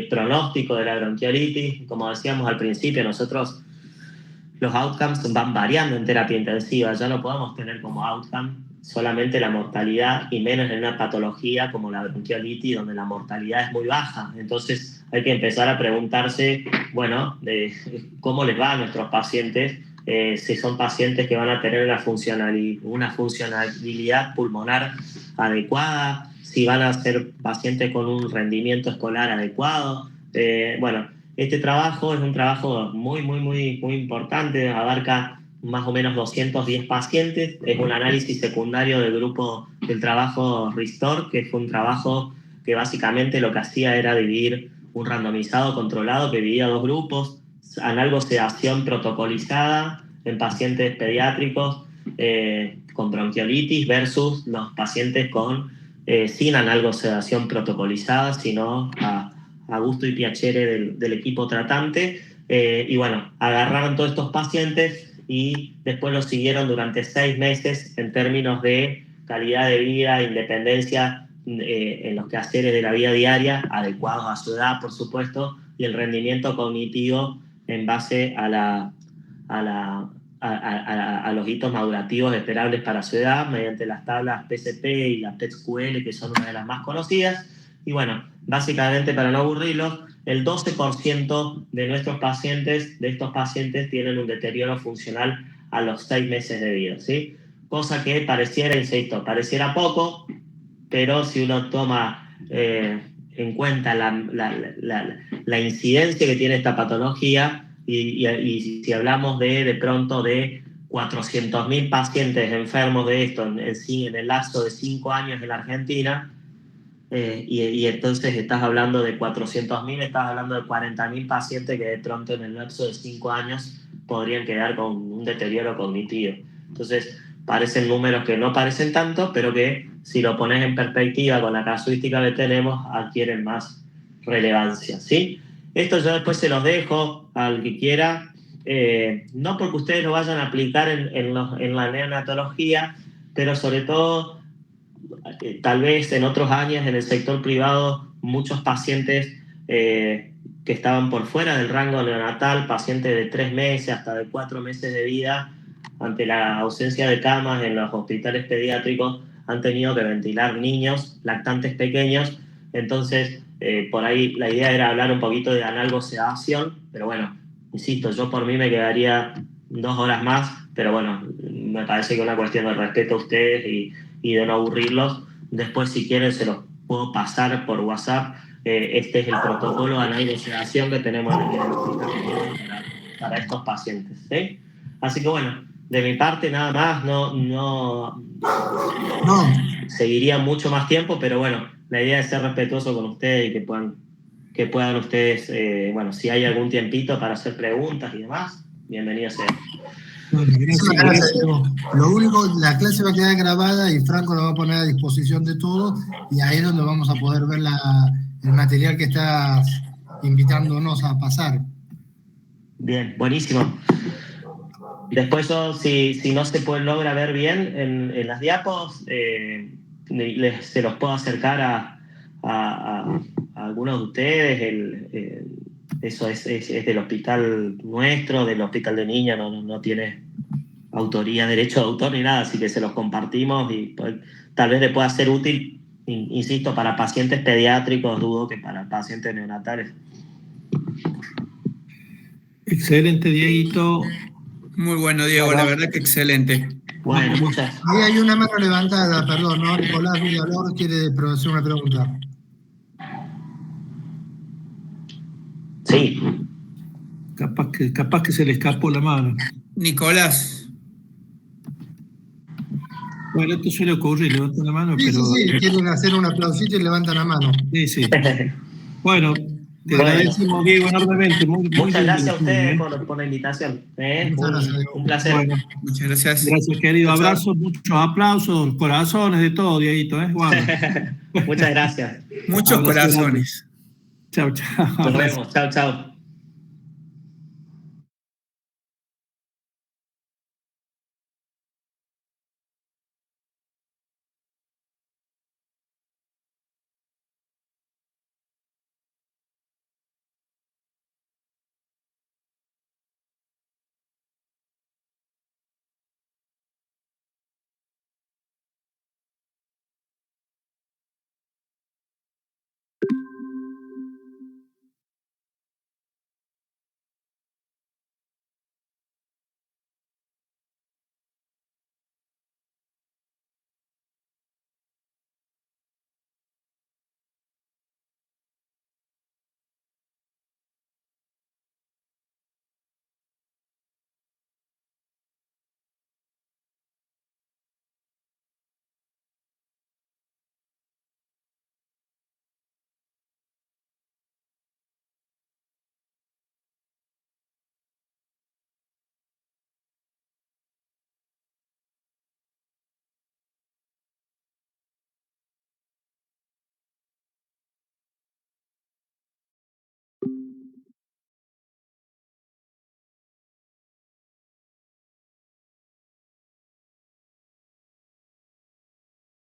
pronóstico de la bronquiolitis. Como decíamos al principio, nosotros los outcomes van variando en terapia intensiva, ya no podemos tener como outcome solamente la mortalidad y menos en una patología como la bronquiolitis donde la mortalidad es muy baja. Entonces hay que empezar a preguntarse, bueno, cómo les va a nuestros pacientes, si son pacientes que van a tener una funcionalidad pulmonar adecuada, si van a ser pacientes con un rendimiento escolar adecuado. Bueno, este trabajo es un trabajo muy importante, abarca más o menos 210 pacientes, es un análisis secundario del grupo del trabajo RESTORE, que fue un trabajo que básicamente lo que hacía era dividir un randomizado controlado que dividía dos grupos, analgosedación protocolizada en pacientes pediátricos con bronquiolitis versus los pacientes sin analgosedación protocolizada, sino a gusto y piacere del equipo tratante. Y bueno, agarraron todos estos pacientes y después los siguieron durante 6 meses en términos de calidad de vida, independencia en los quehaceres de la vida diaria, adecuados a su edad, por supuesto, y el rendimiento cognitivo en base a los hitos madurativos esperables para su edad, mediante las tablas PSP y la PET-QL, que son una de las más conocidas. Y bueno, básicamente, para no aburrirlos, el 12% de estos pacientes tienen un deterioro funcional a los 6 meses de vida, ¿sí? Cosa que pareciera poco, pero si uno toma en cuenta la incidencia que tiene esta patología, y si hablamos de pronto de 400.000 pacientes enfermos de esto en el lapso de 5 años en la Argentina, y entonces estás hablando de 400.000, estás hablando de 40.000 pacientes que de pronto en el lapso de 5 años podrían quedar con un deterioro cognitivo. Entonces parecen números que no parecen tanto, pero que si lo pones en perspectiva con la casuística que tenemos, adquieren más relevancia, ¿sí? Esto yo después se los dejo al que quiera, no porque ustedes lo vayan a aplicar en la neonatología, pero sobre todo, tal vez en otros años en el sector privado, muchos pacientes que estaban por fuera del rango neonatal, pacientes de 3 meses hasta de 4 meses de vida, ante la ausencia de camas en los hospitales pediátricos, han tenido que ventilar niños, lactantes pequeños. Entonces, por ahí la idea era hablar un poquito de analgosedación, pero bueno, insisto, yo por mí me quedaría 2 horas más, pero bueno, me parece que es una cuestión de respeto a ustedes y de no aburrirlos. Después, si quieren, se los puedo pasar por WhatsApp. Este es el protocolo de analgosedación que tenemos en el hospital para estos pacientes, ¿sí? Así que bueno, de mi parte nada más, no seguiría mucho más tiempo, pero bueno, la idea es ser respetuoso con ustedes y que puedan ustedes, bueno, si hay algún tiempito para hacer preguntas y demás, bienvenidos sea. Bueno, gracias. Lo único, la clase va a quedar grabada y Franco la va a poner a disposición de todos, y ahí es donde vamos a poder ver el material que estás invitándonos a pasar. Bien, buenísimo. Después yo, si no se logra ver bien en las diapos, se los puedo acercar a algunos de ustedes. Eso es del hospital nuestro, del hospital de niñas, no tiene autoría, derecho de autor ni nada, así que se los compartimos y pues, tal vez le pueda ser útil, insisto, para pacientes pediátricos, dudo que para pacientes neonatales. Excelente, Dieguito. Muy bueno, Diego, la verdad que excelente. Bueno, muchas. Ahí hay una mano levantada, perdón, ¿no? Nicolás Villalor quiere hacer una pregunta. Sí. Capaz que se le escapó la mano. Nicolás. Bueno, esto suele ocurrir, levanta la mano, Sí, pero... sí, quieren hacer un aplausito y levantan la mano. Sí. Bueno, te agradecemos, Diego, enormemente. Muchas gracias a ustedes por la invitación. Un placer. Bueno, muchas gracias. Gracias, querido. Abrazos, muchos aplausos, corazones, de todo, Dieguito. Wow. Muchas gracias. Muchos corazones. Chao. Nos vemos. Chao.